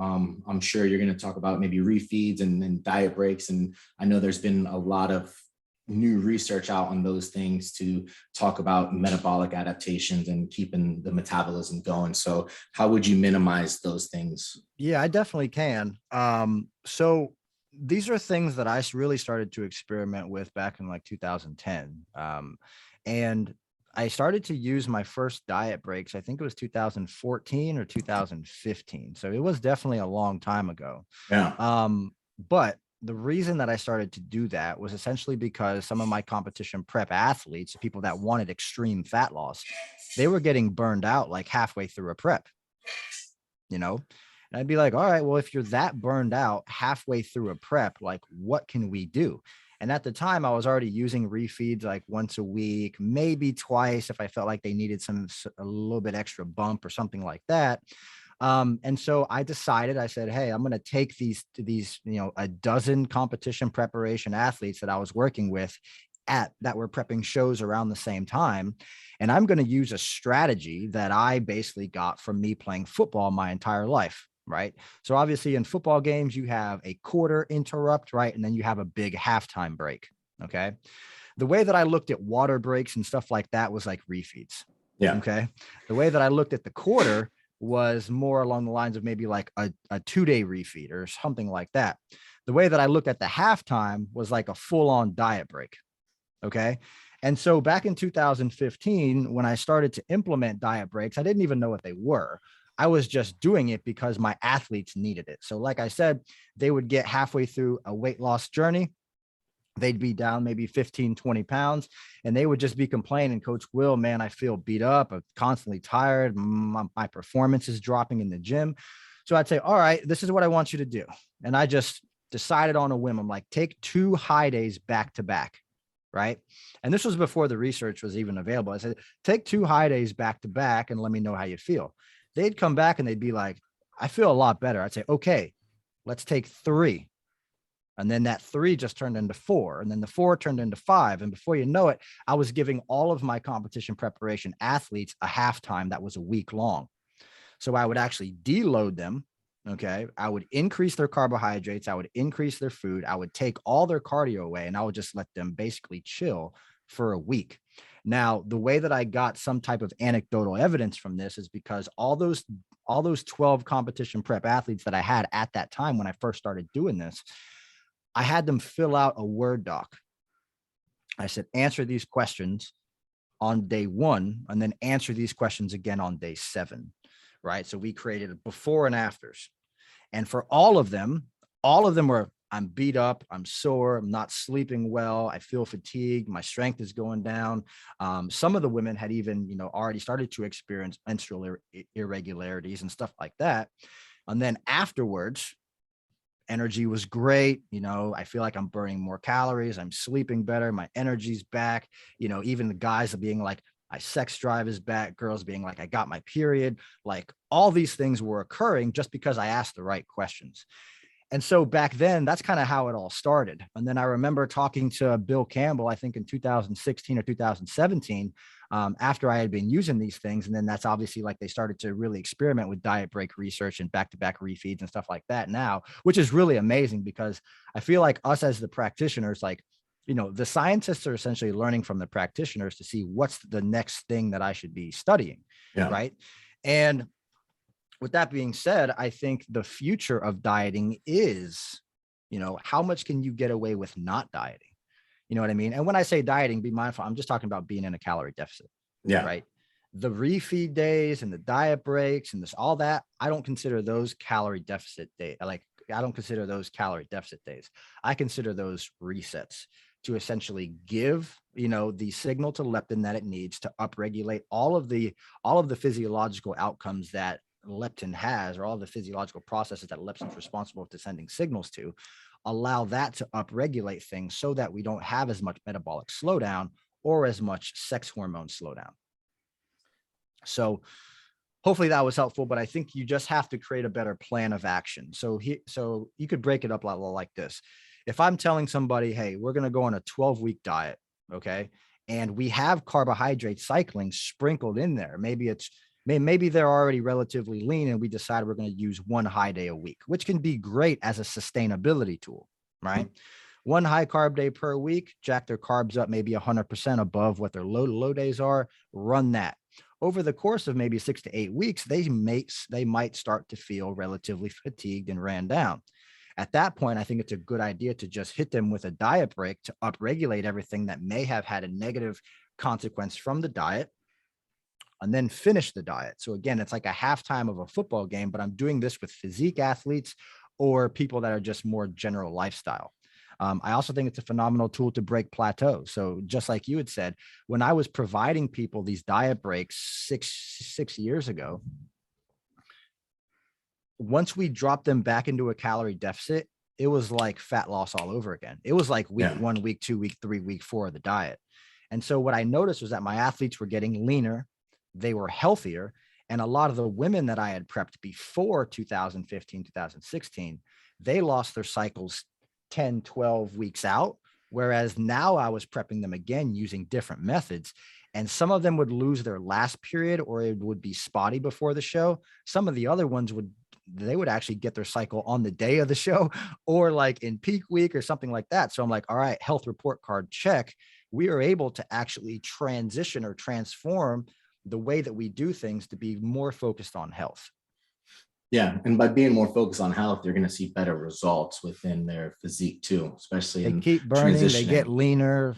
S1: I'm sure you're going to talk about maybe refeeds and diet breaks. And I know there's been a lot of new research out on those things to talk about metabolic adaptations and keeping the metabolism going. So how would you minimize those things?
S3: Yeah, I definitely can. So these are things that I really started to experiment with back in like 2010. And I started to use my first diet breaks. I think it was 2014 or 2015. So it was definitely a long time ago.
S1: Yeah.
S3: But the reason that I started to do that was essentially because some of my competition prep athletes, people that wanted extreme fat loss, they were getting burned out like halfway through a prep, and I'd be like, all right, well, if you're that burned out halfway through a prep, like what can we do? And at the time I was already using refeeds like once a week, maybe twice if I felt like they needed a little bit extra bump or something like that. And so I said, hey, I'm going to take these, a dozen competition preparation athletes that I was working with that were prepping shows around the same time. And I'm going to use a strategy that I basically got from me playing football my entire life. Right. So obviously in football games, you have a quarter interrupt, right? And then you have a big halftime break. Okay. The way that I looked at water breaks and stuff like that was like refeeds.
S1: Yeah.
S3: Okay. The way that I looked at the quarter was more along the lines of maybe like a 2-day refeed or something like that. The way that I looked at the halftime was like a full-on diet break. Okay. And so back in 2015, when I started to implement diet breaks, I didn't even know what they were. I was just doing it because my athletes needed it. So like I said, they would get halfway through a weight loss journey. They'd be down maybe 15, 20 pounds, and they would just be complaining, Coach Will, man, I feel beat up. I'm constantly tired. My performance is dropping in the gym. So I'd say, all right, this is what I want you to do. And I just decided on a whim. I'm like, take 2 high days back to back. Right. And this was before the research was even available. I said, take 2 high days back to back and let me know how you feel. They'd come back and they'd be like, I feel a lot better. I'd say, okay, let's take 3. And then that 3 just turned into 4. And then the 4 turned into 5. And before you know it, I was giving all of my competition preparation athletes a halftime that was a week long. So I would actually deload them. Okay. I would increase their carbohydrates. I would increase their food. I would take all their cardio away, and I would just let them basically chill for a week. Now, the way that I got some type of anecdotal evidence from this is because all those 12 competition prep athletes that I had at that time when I first started doing this, I had them fill out a Word doc. I said, answer these questions on day 1, and then answer these questions again on day 7. Right. So we created before and afters. And for all of them were, I'm beat up, I'm sore, I'm not sleeping well, I feel fatigued, my strength is going down. Some of the women had even, already started to experience menstrual irregularities and stuff like that. And then afterwards, energy was great. I feel like I'm burning more calories, I'm sleeping better, my energy's back. Even the guys are being like, my sex drive is back, girls being like, I got my period. Like, all these things were occurring just because I asked the right questions. And so back then, that's kind of how it all started. And then I remember talking to Bill Campbell, I think in 2016 or 2017, after I had been using these things. And then that's obviously like they started to really experiment with diet break research and back-to-back refeeds and stuff like that now, which is really amazing, because I feel like us as the practitioners, like, the scientists are essentially learning from the practitioners to see what's the next thing that I should be studying. Yeah. Right. And with that being said, I think the future of dieting is, how much can you get away with not dieting? You know what I mean? And when I say dieting, be mindful, I'm just talking about being in a calorie deficit. Yeah. Right. The refeed days and the diet breaks and all that, I don't consider those calorie deficit days. I don't consider those calorie deficit days. I consider those resets to essentially give, the signal to leptin that it needs to upregulate all of the physiological outcomes that leptin has, or all the physiological processes that leptin's responsible for sending signals to, allow that to upregulate things so that we don't have as much metabolic slowdown or as much sex hormone slowdown. So hopefully that was helpful, but I think you just have to create a better plan of action. So you could break it up like this. If I'm telling somebody, hey, we're going to go on a 12-week diet, okay, and we have carbohydrate cycling sprinkled in there, maybe they're already relatively lean and we decide we're going to use 1 high day a week, which can be great as a sustainability tool, right? 1 high carb day per week, jack their carbs up maybe 100% above what their low days are, run that. Over the course of maybe 6 to 8 weeks, they might start to feel relatively fatigued and ran down. At that point, I think it's a good idea to just hit them with a diet break to upregulate everything that may have had a negative consequence from the diet, and then finish the diet. So again, it's like a halftime of a football game, but I'm doing this with physique athletes or people that are just more general lifestyle. I also think it's a phenomenal tool to break plateaus. So just like you had said, when I was providing people these diet breaks six years ago, once we dropped them back into a calorie deficit, it was like fat loss all over again. It was like week 1, week 2, week 3, week 4 of the diet. And so what I noticed was that my athletes were getting leaner, they were healthier. And a lot of the women that I had prepped before 2015, 2016, they lost their cycles 10, 12 weeks out. Whereas now I was prepping them again using different methods. And some of them would lose their last period, or it would be spotty before the show. Some of the other ones would actually get their cycle on the day of the show, or like in peak week or something like that. So I'm like, all right, health report card check. We are able to actually transition or transform the way that we do things to be more focused on health.
S1: Yeah. And by being more focused on health, they're going to see better results within their physique too, especially
S3: they keep burning, they get leaner,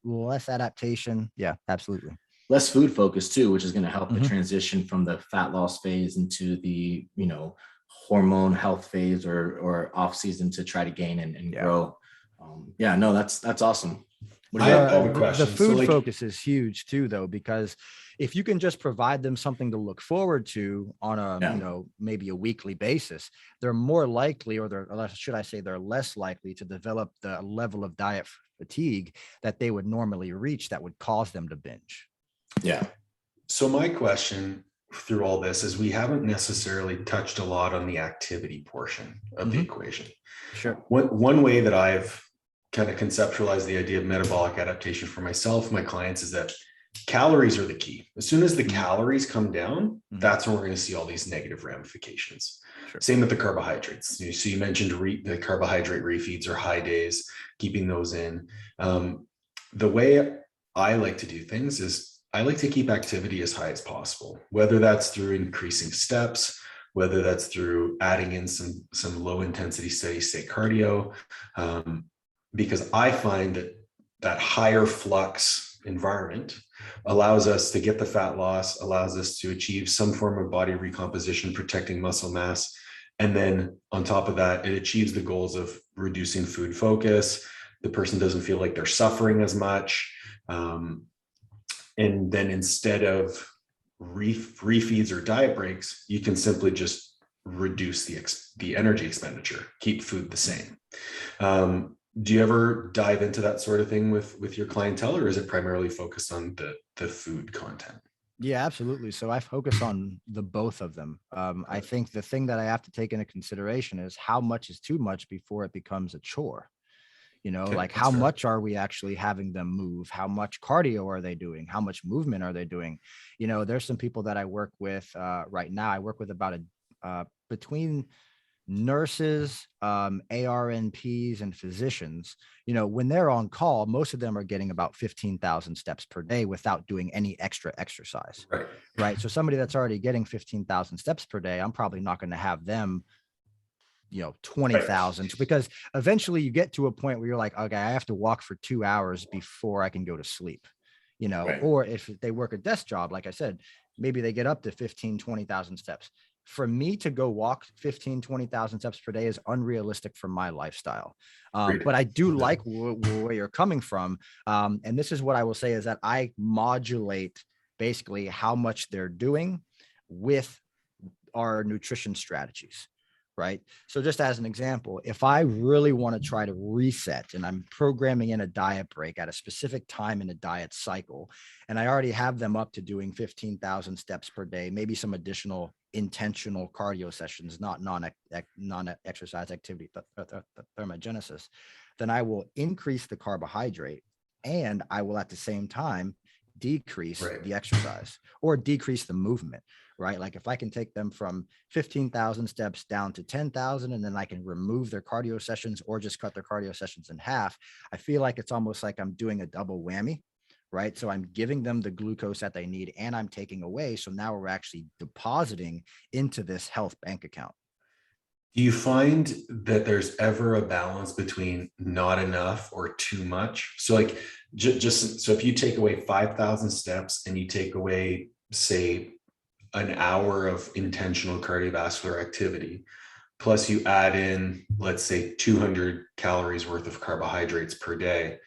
S3: less adaptation. Yeah, absolutely.
S1: Less food focus too, which is going to help the transition from the fat loss phase into the, hormone health phase or off season to try to gain and grow. That's awesome.
S2: I have a question.
S3: The food focus is huge too, though, because if you can just provide them something to look forward to on a, maybe a weekly basis, they're more likely, or should I say, they're less likely to develop the level of diet fatigue that they would normally reach that would cause them to binge.
S2: Yeah. So my question through all this is we haven't necessarily touched a lot on the activity portion of the equation.
S3: Sure.
S2: One way that I've kind of conceptualized the idea of metabolic adaptation for myself, my clients, is that calories are the key. As soon as the calories come down, that's when we're going to see all these negative ramifications. Sure. Same with the carbohydrates. So you mentioned the carbohydrate refeeds or high days, keeping those in. The way I like to do things is I like to keep activity as high as possible, whether that's through increasing steps, whether that's through adding in some low intensity steady state cardio, because I find that higher flux environment allows us to get the fat loss, allows us to achieve some form of body recomposition, protecting muscle mass. And then on top of that, it achieves the goals of reducing food focus. The person doesn't feel like they're suffering as much. And then instead of refeeds or diet breaks, you can simply just reduce the energy expenditure, keep food the same. Do you ever dive into that sort of thing with your clientele, or is it primarily focused on the food content?
S3: Yeah, absolutely. So I focus on the both of them. I think the thing that I have to take into consideration is how much is too much before it becomes a chore. Like how much are we actually having them move? How much cardio are they doing? How much movement are they doing? There's some people that I work with right now. I work with about between nurses, ARNPs, and physicians. When they're on call, most of them are getting about 15,000 steps per day without doing any extra exercise. Right. So somebody that's already getting 15,000 steps per day, I'm probably not going to have them 20,000, because eventually you get to a point where you're like, okay, I have to walk for 2 hours before I can go to sleep, or if they work a desk job, like I said, maybe they get up to 15, 20,000 steps. For me to go walk 15, 20,000 steps per day is unrealistic for my lifestyle. But I do like where you're coming from. And this is what I will say is that I modulate basically how much they're doing with our nutrition strategies. Right. So just as an example, if I really want to try to reset and I'm programming in a diet break at a specific time in a diet cycle, and I already have them up to doing 15,000 steps per day, maybe some additional intentional cardio sessions, not non-exercise activity, thermogenesis, then I will increase the carbohydrate and I will at the same time decrease the exercise or decrease the movement. Right? Like if I can take them from 15,000 steps down to 10,000, and then I can remove their cardio sessions or just cut their cardio sessions in half, I feel like it's almost like I'm doing a double whammy, right? So I'm giving them the glucose that they need and I'm taking away. So now we're actually depositing into this health bank account.
S2: Do you find that there's ever a balance between not enough or too much? So like just so if you take away 5,000 steps and you take away, say, an hour of intentional cardiovascular activity, plus you add in, let's say, 200 calories worth of carbohydrates per day,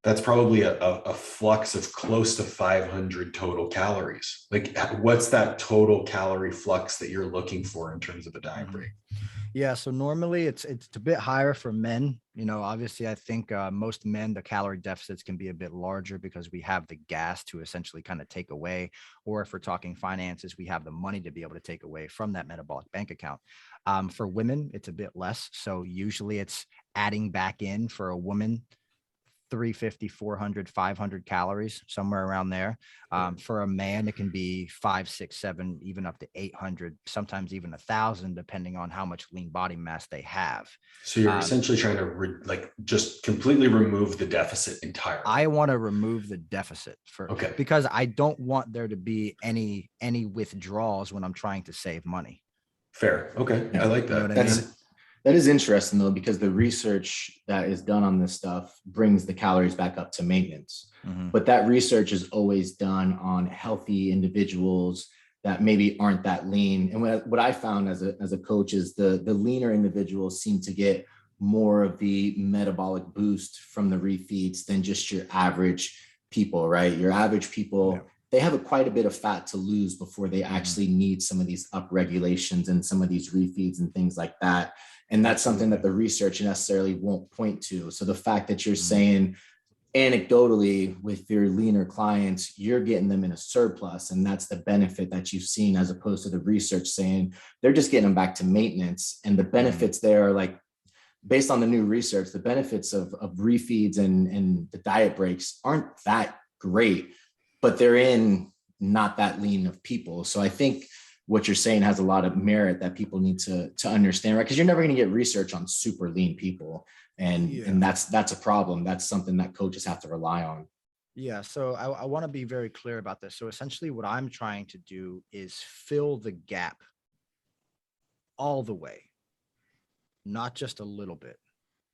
S2: that's probably a flux of close to 500 total calories. Like, what's that total calorie flux that you're looking for in terms of a diet break?
S3: Yeah, so normally it's a bit higher for men. Obviously, I think most men, the calorie deficits can be a bit larger because we have the gas to essentially kind of take away, or if we're talking finances, we have the money to be able to take away from that metabolic bank account. For women, it's a bit less. So usually it's adding back in for a woman 350, 400, 500 calories, somewhere around there. For a man, it can be 5, 6, 7, even up to 800, sometimes even 1,000, depending on how much lean body mass they have.
S2: So you're essentially trying to just completely remove the deficit entirely.
S3: I want to remove the deficit because I don't want there to be any withdrawals when I'm trying to save money.
S2: Fair. Okay. I like that.
S3: You know what I mean?
S1: That is interesting though, because the research that is done on this stuff brings the calories back up to maintenance. But that research is always done on healthy individuals that maybe aren't that lean. And what I found as a coach is the leaner individuals seem to get more of the metabolic boost from the refeeds than just your average people, right? Your average people, they have quite a bit of fat to lose before they actually need some of these up regulations and some of these refeeds and things like that. And that's something that the research necessarily won't point to. So the fact that you're saying anecdotally with your leaner clients, you're getting them in a surplus. And that's the benefit that you've seen, as opposed to the research saying they're just getting them back to maintenance. And the benefits there are like, based on the new research, the benefits of refeeds and the diet breaks aren't that great, but they're in not that lean of people. So I think what you're saying has a lot of merit that people need to understand, right? Because you're never going to get research on super lean people. And that's a problem. That's something that coaches have to rely on.
S3: Yeah. So I want to be very clear about this. So essentially what I'm trying to do is fill the gap all the way, not just a little bit.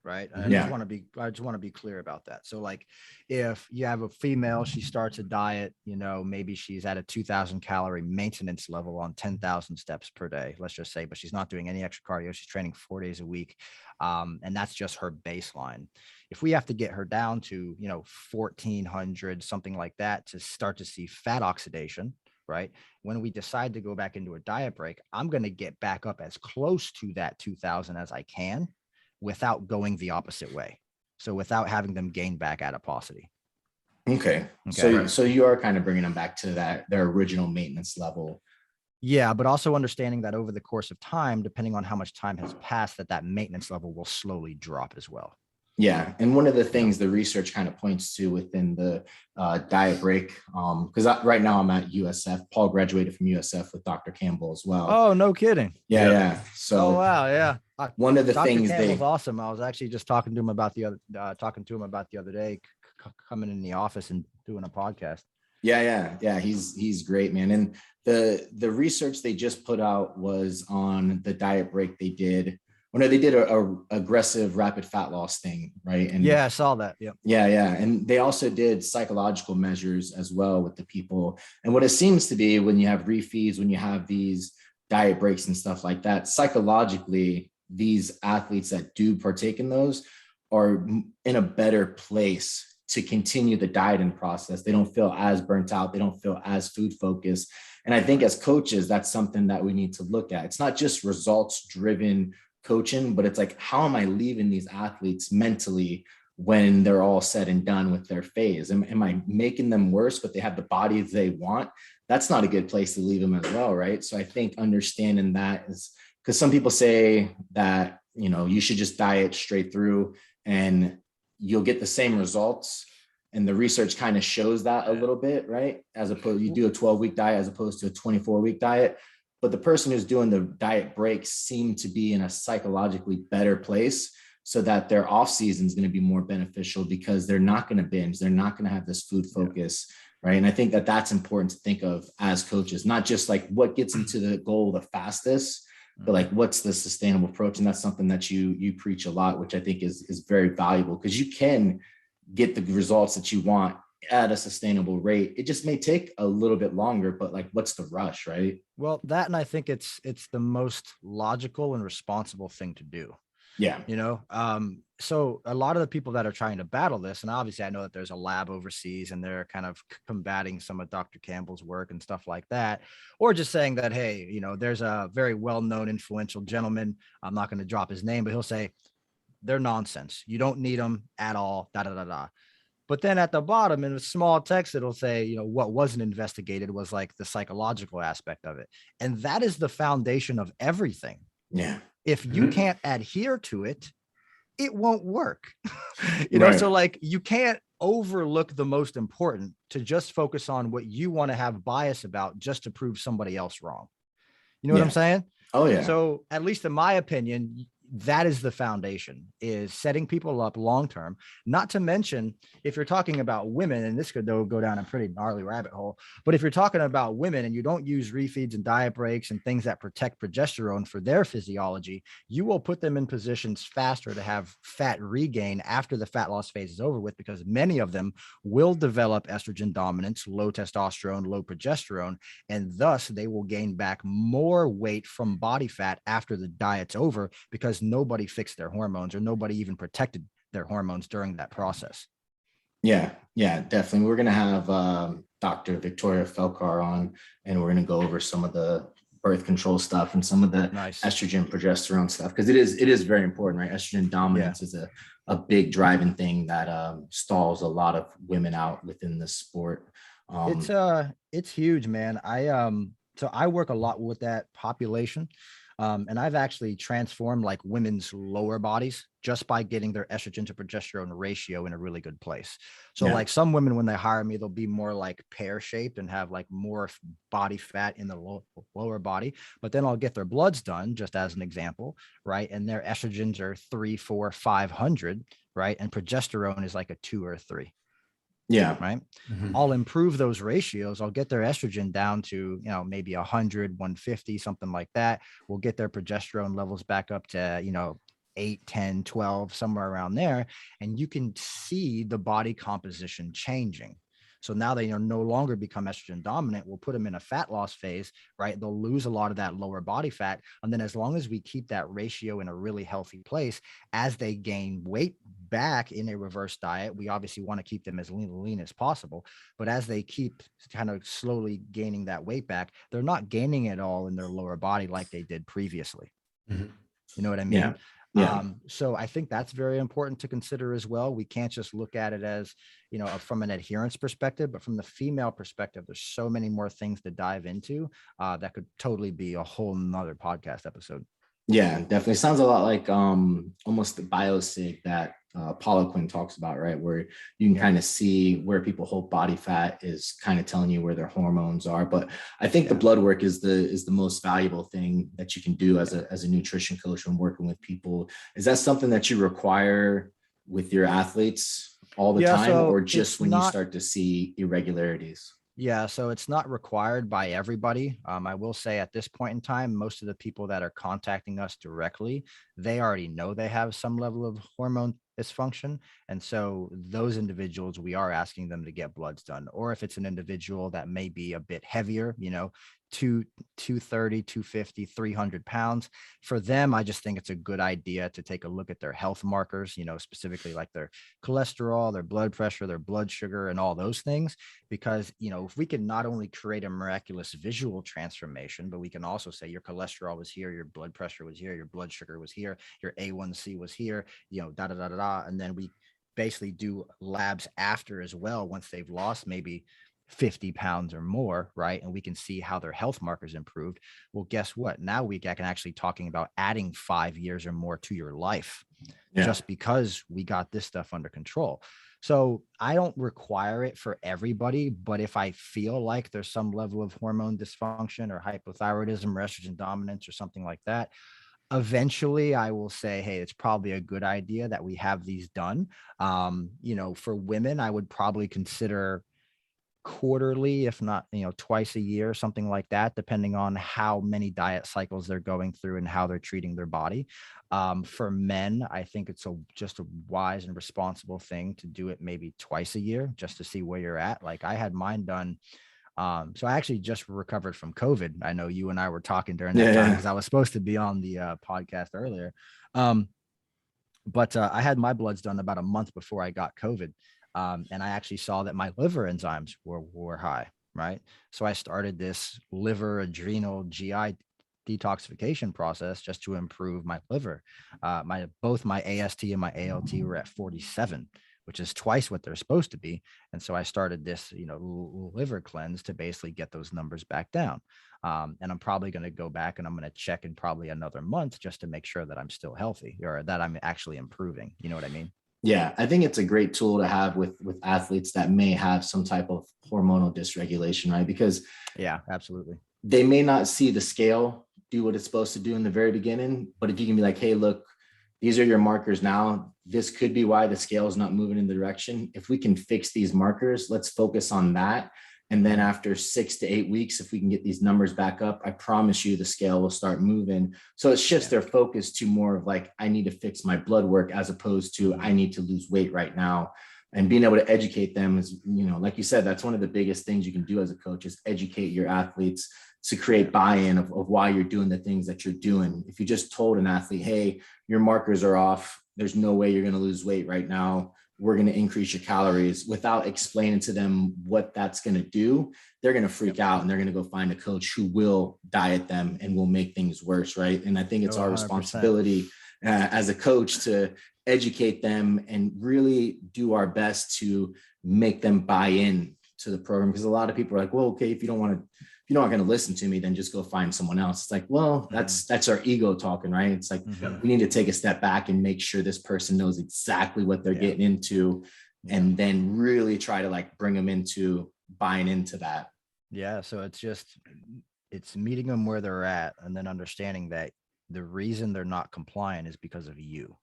S3: Right. I just want to be clear about that. So like, if you have a female, she starts a diet, maybe she's at a 2,000 calorie maintenance level on 10,000 steps per day, let's just say, but she's not doing any extra cardio. She's training 4 days a week. And that's just her baseline. If we have to get her down to, 1,400, something like that, to start to see fat oxidation, right? When we decide to go back into a diet break, I'm going to get back up as close to that 2,000 as I can, without going the opposite way. So without having them gain back adiposity.
S1: Okay. So you are kind of bringing them back to their original maintenance level.
S3: Yeah, but also understanding that over the course of time, depending on how much time has passed, that maintenance level will slowly drop as well.
S1: Yeah. And one of the things the research kind of points to within the diet break, because right now I'm at USF. Paul graduated from USF with Dr. Campbell as well.
S3: Oh, no kidding.
S1: Yeah. So,
S3: oh, wow. Yeah.
S1: One of the
S3: Dr.
S1: things
S3: Campbell's awesome. I was actually just talking to him about the other day, coming in the office and doing a podcast.
S1: Yeah. He's great, man. And the research they just put out was on the diet break they did. Well, no, they did a aggressive rapid fat loss thing, right? And
S3: yeah, I saw that. Yep.
S1: Yeah. And they also did psychological measures as well with the people. And what it seems to be, when you have refeeds, when you have these diet breaks and stuff like that, psychologically, these athletes that do partake in those are in a better place to continue the dieting process. They don't feel as burnt out. They don't feel as food focused. And I think as coaches, that's something that we need to look at. It's not just results driven coaching, but it's like, how am I leaving these athletes mentally when they're all said and done with their phase? Am I making them worse, but they have the body they want? That's not a good place to leave them as well, right? So I think understanding that is, because some people say that, you should just diet straight through and you'll get the same results. And the research kind of shows that a little bit, right? As opposed, you do a 12-week diet as opposed to a 24-week diet. But the person who's doing the diet breaks seem to be in a psychologically better place, so that their off season is going to be more beneficial, because they're not going to binge. They're not going to have this food focus, right? And I think that that's important to think of as coaches, not just like what gets them to the goal the fastest, but like what's the sustainable approach. And that's something that you preach a lot, which I think is very valuable, because you can get the results that you want at a sustainable rate. It just may take a little bit longer, but like, what's the rush, right?
S3: Well, that, and I think it's the most logical and responsible thing to do.
S1: Yeah.
S3: So a lot of the people that are trying to battle this, and obviously I know that there's a lab overseas and they're kind of combating some of Dr. Campbell's work and stuff like that, or just saying that, hey, there's a very well-known influential gentleman, I'm not going to drop his name, but he'll say they're nonsense. You don't need them at all, But then at the bottom in a small text, it'll say, what wasn't investigated was like the psychological aspect of it. And that is the foundation of everything.
S1: Yeah.
S3: If you can't adhere to it, it won't work.
S1: Right.
S3: So like, you can't overlook the most important to just focus on what you want to have bias about just to prove somebody else wrong. You know what I'm saying?
S1: Oh yeah.
S3: So at least in my opinion, that is the foundation, is setting people up long-term, not to mention if you're talking about women, and this could go down a pretty gnarly rabbit hole, but if you're talking about women and you don't use refeeds and diet breaks and things that protect progesterone for their physiology, you will put them in positions faster to have fat regain after the fat loss phase is over with, because many of them will develop estrogen dominance, low testosterone, low progesterone, and thus they will gain back more weight from body fat after the diet's over, because nobody fixed their hormones, or nobody even protected their hormones during that process.
S1: Yeah, definitely. We're going to have Dr. Victoria Felkar on, and we're going to go over some of the birth control stuff and some of the estrogen, progesterone stuff, because it is very important, right? Estrogen dominance is a big driving thing that stalls a lot of women out within the sport.
S3: It's huge, man. So I work a lot with that population. And I've actually transformed like women's lower bodies just by getting their estrogen to progesterone ratio in a really good place. So like some women, when they hire me, they'll be more like pear shaped and have like more body fat in the lower body, but then I'll get their bloods done just as an example, right? And their estrogens are 3, 4, 500, right? And progesterone is like a 2 or 3.
S1: Yeah.
S3: Right. I'll improve those ratios. I'll get their estrogen down to, maybe 100, 150, something like that. We'll get their progesterone levels back up to, 8, 10, 12, somewhere around there. And you can see the body composition changing. So now they no longer become estrogen dominant. We'll put them in a fat loss phase, right? They'll lose a lot of that lower body fat. And then as long as we keep that ratio in a really healthy place, as they gain weight back in a reverse diet, we obviously want to keep them as lean as possible. But as they keep kind of slowly gaining that weight back, they're not gaining it all in their lower body like they did previously. You know what I mean? So I think that's very important to consider as well. We can't just look at it as, from an adherence perspective, but from the female perspective, there's so many more things to dive into that could totally be a whole nother podcast episode.
S1: Yeah, definitely. Sounds a lot like almost the biosig that Paula Quinn talks about, right? Where you can kind of see where people hold body fat is kind of telling you where their hormones are. But I think the blood work is the most valuable thing that you can do as a nutrition coach when working with people. Is that something that you require with your athletes all the time, or just when you start to see irregularities?
S3: Yeah, so it's not required by everybody. I will say at this point in time, most of the people that are contacting us directly, they already know they have some level of hormone dysfunction. And so those individuals, we are asking them to get bloods done. Or if it's an individual that may be a bit heavier, 230, 250, 300 pounds. For them, I just think it's a good idea to take a look at their health markers, specifically like their cholesterol, their blood pressure, their blood sugar, and all those things. Because, if we can not only create a miraculous visual transformation, but we can also say your cholesterol was here, your blood pressure was here, your blood sugar was here, your A1C was here, and then we basically do labs after as well once they've lost maybe 50 pounds or more, right? And we can see how their health markers improved. Well, guess what? Now we can actually talking about adding 5 years or more to your life just because we got this stuff under control. So I don't require it for everybody, but if I feel like there's some level of hormone dysfunction or hypothyroidism or estrogen dominance or something like that, eventually I will say, hey, it's probably a good idea that we have these done. For women, I would probably consider quarterly, if not, twice a year, something like that, depending on how many diet cycles they're going through and how they're treating their body. For men, I think it's just a wise and responsible thing to do it maybe twice a year, just to see where you're at. Like I had mine done. So I actually just recovered from COVID. I know you and I were talking during that time because I was supposed to be on the podcast earlier. But I had my bloods done about a month before I got COVID. And I actually saw that my liver enzymes were high, right? So I started this liver, adrenal, GI detoxification process just to improve my liver. Both my AST and my ALT were at 47, which is twice what they're supposed to be. And so I started this, liver cleanse to basically get those numbers back down. And I'm probably going to go back and I'm going to check in probably another month just to make sure that I'm still healthy or that I'm actually improving. You know what I mean?
S1: Yeah, I think it's a great tool to have with athletes that may have some type of hormonal dysregulation, right? Because
S3: absolutely,
S1: they may not see the scale do what it's supposed to do in the very beginning, but if you can be like, hey, look, these are your markers now. This could be why the scale is not moving in the direction. If we can fix these markers, let's focus on that. And then after 6 to 8 weeks, if we can get these numbers back up, I promise you the scale will start moving. So it shifts their focus to more of like, I need to fix my blood work as opposed to I need to lose weight right now. And being able to educate them is, like you said, that's one of the biggest things you can do as a coach is educate your athletes to create buy-in of why you're doing the things that you're doing. If you just told an athlete, hey, your markers are off, there's no way you're going to lose weight right now, we're going to increase your calories without explaining to them what that's going to do, they're going to freak out and they're going to go find a coach who will diet them and will make things worse. Right. And I think it's our
S3: 100%.
S1: responsibility as a coach to educate them and really do our best to make them buy in to the program. Because a lot of people are like, well, okay, if you're not going to listen to me, then just go find someone else. It's like, well, that's our ego talking, right? It's like, we need to take a step back and make sure this person knows exactly what they're getting into, and then really try to like bring them into buying into that.
S3: Yeah. So it's meeting them where they're at, and then understanding that the reason they're not compliant is because of you.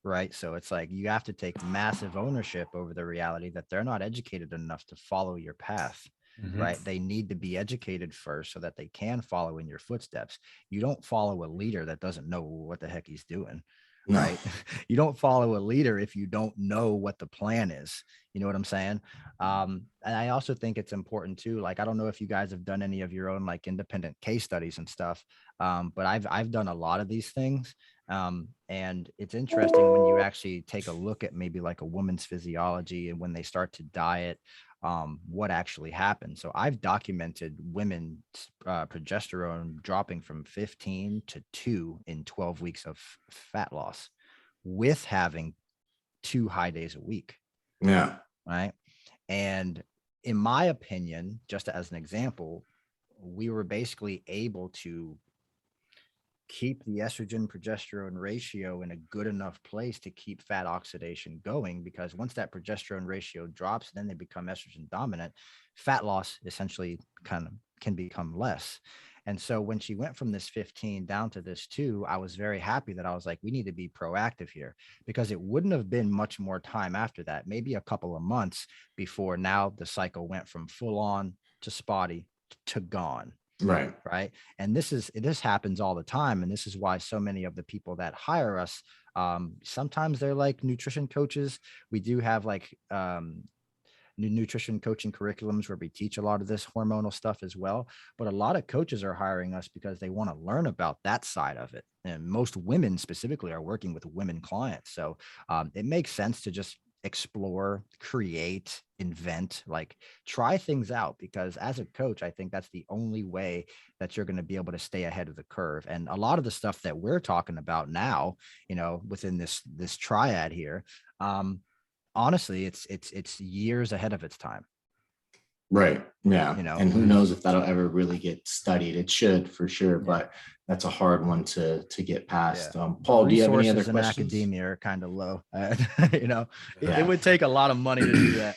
S3: Right. So it's like, you have to take massive ownership over the reality that they're not educated enough to follow your path. Right. They need to be educated first so that they can follow in your footsteps. You don't follow a leader that doesn't know what the heck he's doing. No. Right. You don't follow a leader if you don't know what the plan is. You know what I'm saying? And I also think it's important too. Like, I don't know if you guys have done any of your own like independent case studies and stuff. But I've done a lot of these things. And it's interesting when you actually take a look at maybe like a woman's physiology and when they start to diet, what actually happens. So I've documented women's progesterone dropping from 15 to 2 in 12 weeks of fat loss with having 2 high days a week.
S1: Yeah.
S3: Right. And in my opinion, just as an example, we were basically able to keep the estrogen progesterone ratio in a good enough place to keep fat oxidation going, because once that progesterone ratio drops, then they become estrogen dominant, fat loss essentially kind of can become less. And so when she went from this 15 down to this 2, I was very happy that I was like, we need to be proactive here, because it wouldn't have been much more time after that, maybe a couple of months before now the cycle went from full on to spotty to gone. Right. And this happens all the time. And this is why so many of the people that hire us, sometimes they're like nutrition coaches. We do have like nutrition coaching curriculums where we teach a lot of this hormonal stuff as well. But a lot of coaches are hiring us because they want to learn about that side of it. And most women specifically are working with women clients. So it makes sense to just explore, create, invent, like try things out, because as a coach, I think that's the only way that you're going to be able to stay ahead of the curve. And a lot of the stuff that we're talking about now, within this triad here, honestly, it's years ahead of its time.
S1: Right. Yeah. And who knows if that'll ever really get studied. It should for sure, but that's a hard one to get past. Paul, do you have any other questions?
S3: In academia are kind of low. It would take a lot of money to do that.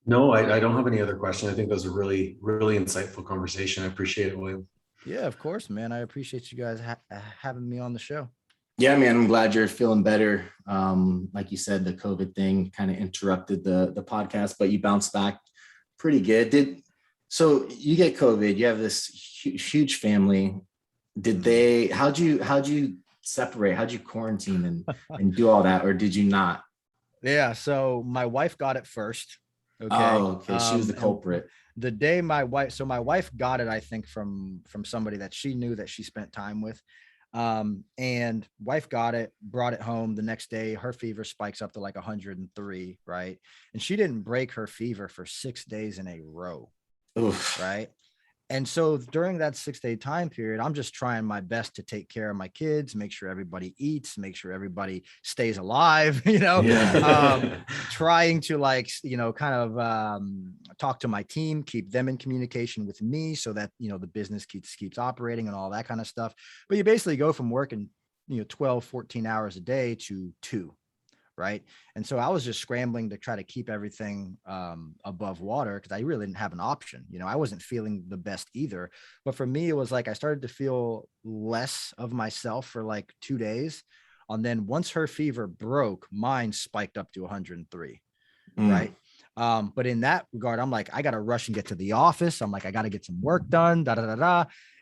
S2: No, I don't have any other questions. I think that was a really, really insightful conversation. I appreciate it, William.
S3: Yeah, of course, man. I appreciate you guys having me on the show.
S1: Yeah, man, I'm glad you're feeling better. Like you said, the COVID thing kind of interrupted the podcast, but you bounced back pretty good. So you get COVID, you have this huge family. How'd you separate? How'd you quarantine and do all that? Or did you not?
S3: Yeah. So my wife got it first. Okay.
S1: Oh, okay. She was the culprit.
S3: The day my wife got it, I think from somebody that she knew that she spent time with. And wife got it, brought it home. The next day, her fever spikes up to like 103. Right. And she didn't break her fever for 6 days in a row.
S1: Oof.
S3: Right. And so during that 6-day time period, I'm just trying my best to take care of my kids, make sure everybody eats, make sure everybody stays alive, trying to talk to my team, keep them in communication with me so that, the business keeps operating and all that kind of stuff. But you basically go from working, 12, 14 hours a day to 2. Right. And so I was just scrambling to try to keep everything above water, because I really didn't have an option. I wasn't feeling the best either. But for me, it was like I started to feel less of myself for like 2 days. And then once her fever broke, mine spiked up to 103. Right. But in that regard, I'm like, I got to rush and get to the office. I'm like, I got to get some work done.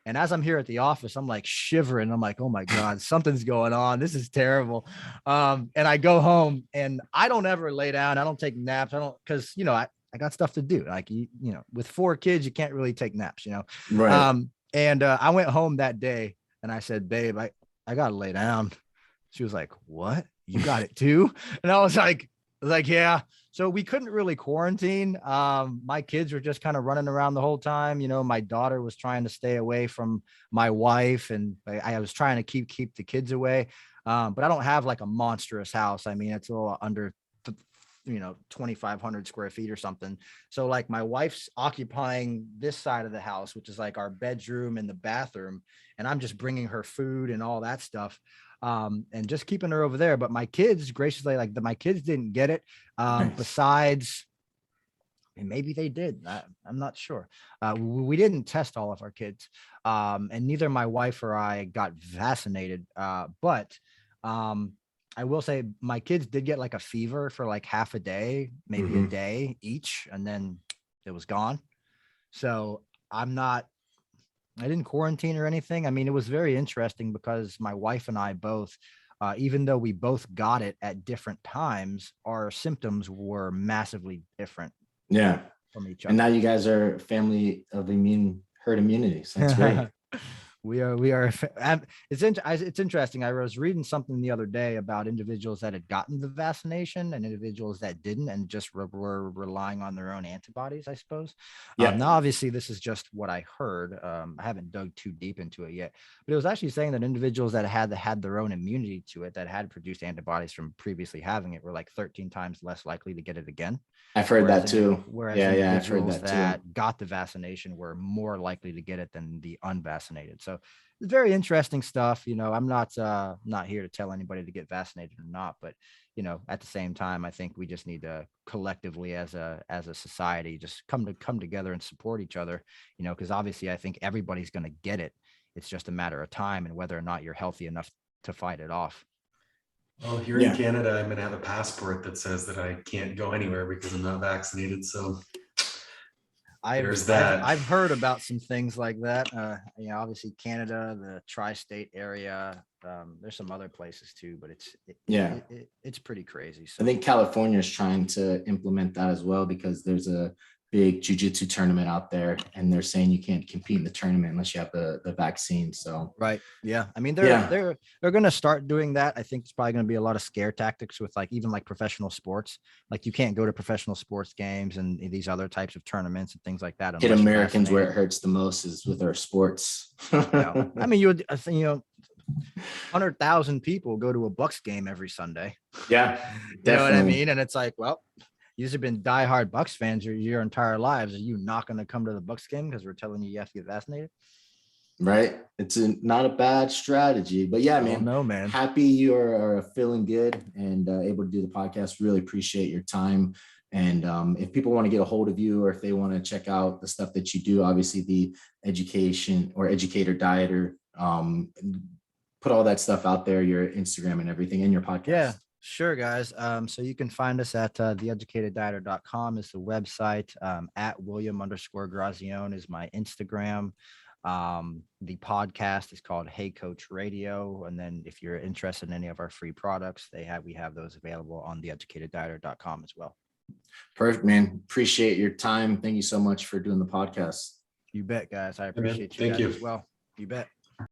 S3: And as I'm here at the office, I'm like shivering. I'm like, oh my God, something's going on. This is terrible. And I go home and I don't ever lay down. I don't take naps. Because, I got stuff to do. Like, with 4 kids, you can't really take naps,
S1: Right.
S3: And I went home that day and I said, babe, I got to lay down. She was like, what? you got it too? And I was like, yeah. So we couldn't really quarantine. My kids were just kind of running around the whole time. You know, my daughter was trying to stay away from my wife, and I was trying to keep the kids away. But I don't have like a monstrous house. I mean, it's a little under 2,500 square feet or something. So like my wife's occupying this side of the house, which is like our bedroom and the bathroom. And I'm just bringing her food and all that stuff. And just keeping her over there. But my kids graciously, my kids didn't get it.
S1: Nice.
S3: Besides, and maybe they did. I'm not sure. We didn't test all of our kids. And neither my wife or I got vaccinated. But I will say my kids did get like a fever for like half a day, maybe a day each, and then it was gone. So I didn't quarantine or anything. I mean, it was very interesting because my wife and I both, even though we both got it at different times, our symptoms were massively different.
S1: Yeah.
S3: From each other.
S1: And now you guys are a family of herd immunity. So that's great.
S3: We are. It's interesting. I was reading something the other day about individuals that had gotten the vaccination and individuals that didn't, and just were relying on their own antibodies, I suppose.
S1: Yeah.
S3: Now, obviously, this is just what I heard. I haven't dug too deep into it yet, but it was actually saying that individuals that had their own immunity to it, that had produced antibodies from previously having it, were like 13 times less likely to get it again.
S1: I've heard that too.
S3: Whereas
S1: I've heard
S3: individuals
S1: that too.
S3: got the vaccination were more likely to get it than the unvaccinated. So it's very interesting stuff. You know, I'm not here to tell anybody to get vaccinated or not, but you know, at the same time, I think we just need to collectively as a society just come together and support each other, you know, because obviously I think everybody's going to get it. It's just a matter of time and whether or not you're healthy enough to fight it off.
S2: Well, here in Canada, I'm going to have a passport that says that I can't go anywhere because I'm not vaccinated. So there's that.
S3: I've heard about some things like that. You know, obviously Canada, the tri-state area. There's some other places too, but it's pretty crazy. So
S1: I think California is trying to implement that as well because there's a big jiu-jitsu tournament out there, and they're saying you can't compete in the tournament unless you have the vaccine. So
S3: right, yeah. I mean, they're going to start doing that. I think it's probably going to be a lot of scare tactics with even professional sports. Like you can't go to professional sports games and these other types of tournaments and things like that.
S1: Hit Americans where it hurts the most is with our sports.
S3: Yeah. I mean, you know, 100,000 people go to a Bucks game every Sunday.
S1: Yeah,
S3: you know what I mean? And it's like, well, you've been diehard Bucks fans your entire lives. Are you not going to come to the Bucks game because we're telling you have to get vaccinated?
S1: Right. It's not a bad strategy, but yeah, man.
S3: No, man.
S1: Happy you are feeling good and able to do the podcast. Really appreciate your time. And if people want to get a hold of you, or if they want to check out the stuff that you do, obviously the education or educator dieter, put all that stuff out there, your Instagram and everything in your podcast.
S3: Yeah. Sure, guys. So you can find us at theeducateddietr.com is the website. At William_Grazione is my Instagram. The podcast is called Hey Coach Radio. And then if you're interested in any of our free products, we have those available on theeducateddietr.com as well.
S1: Perfect, man. Appreciate your time. Thank you so much for doing the podcast.
S3: You bet, guys. I appreciate you
S2: Thank you
S3: as well. You bet.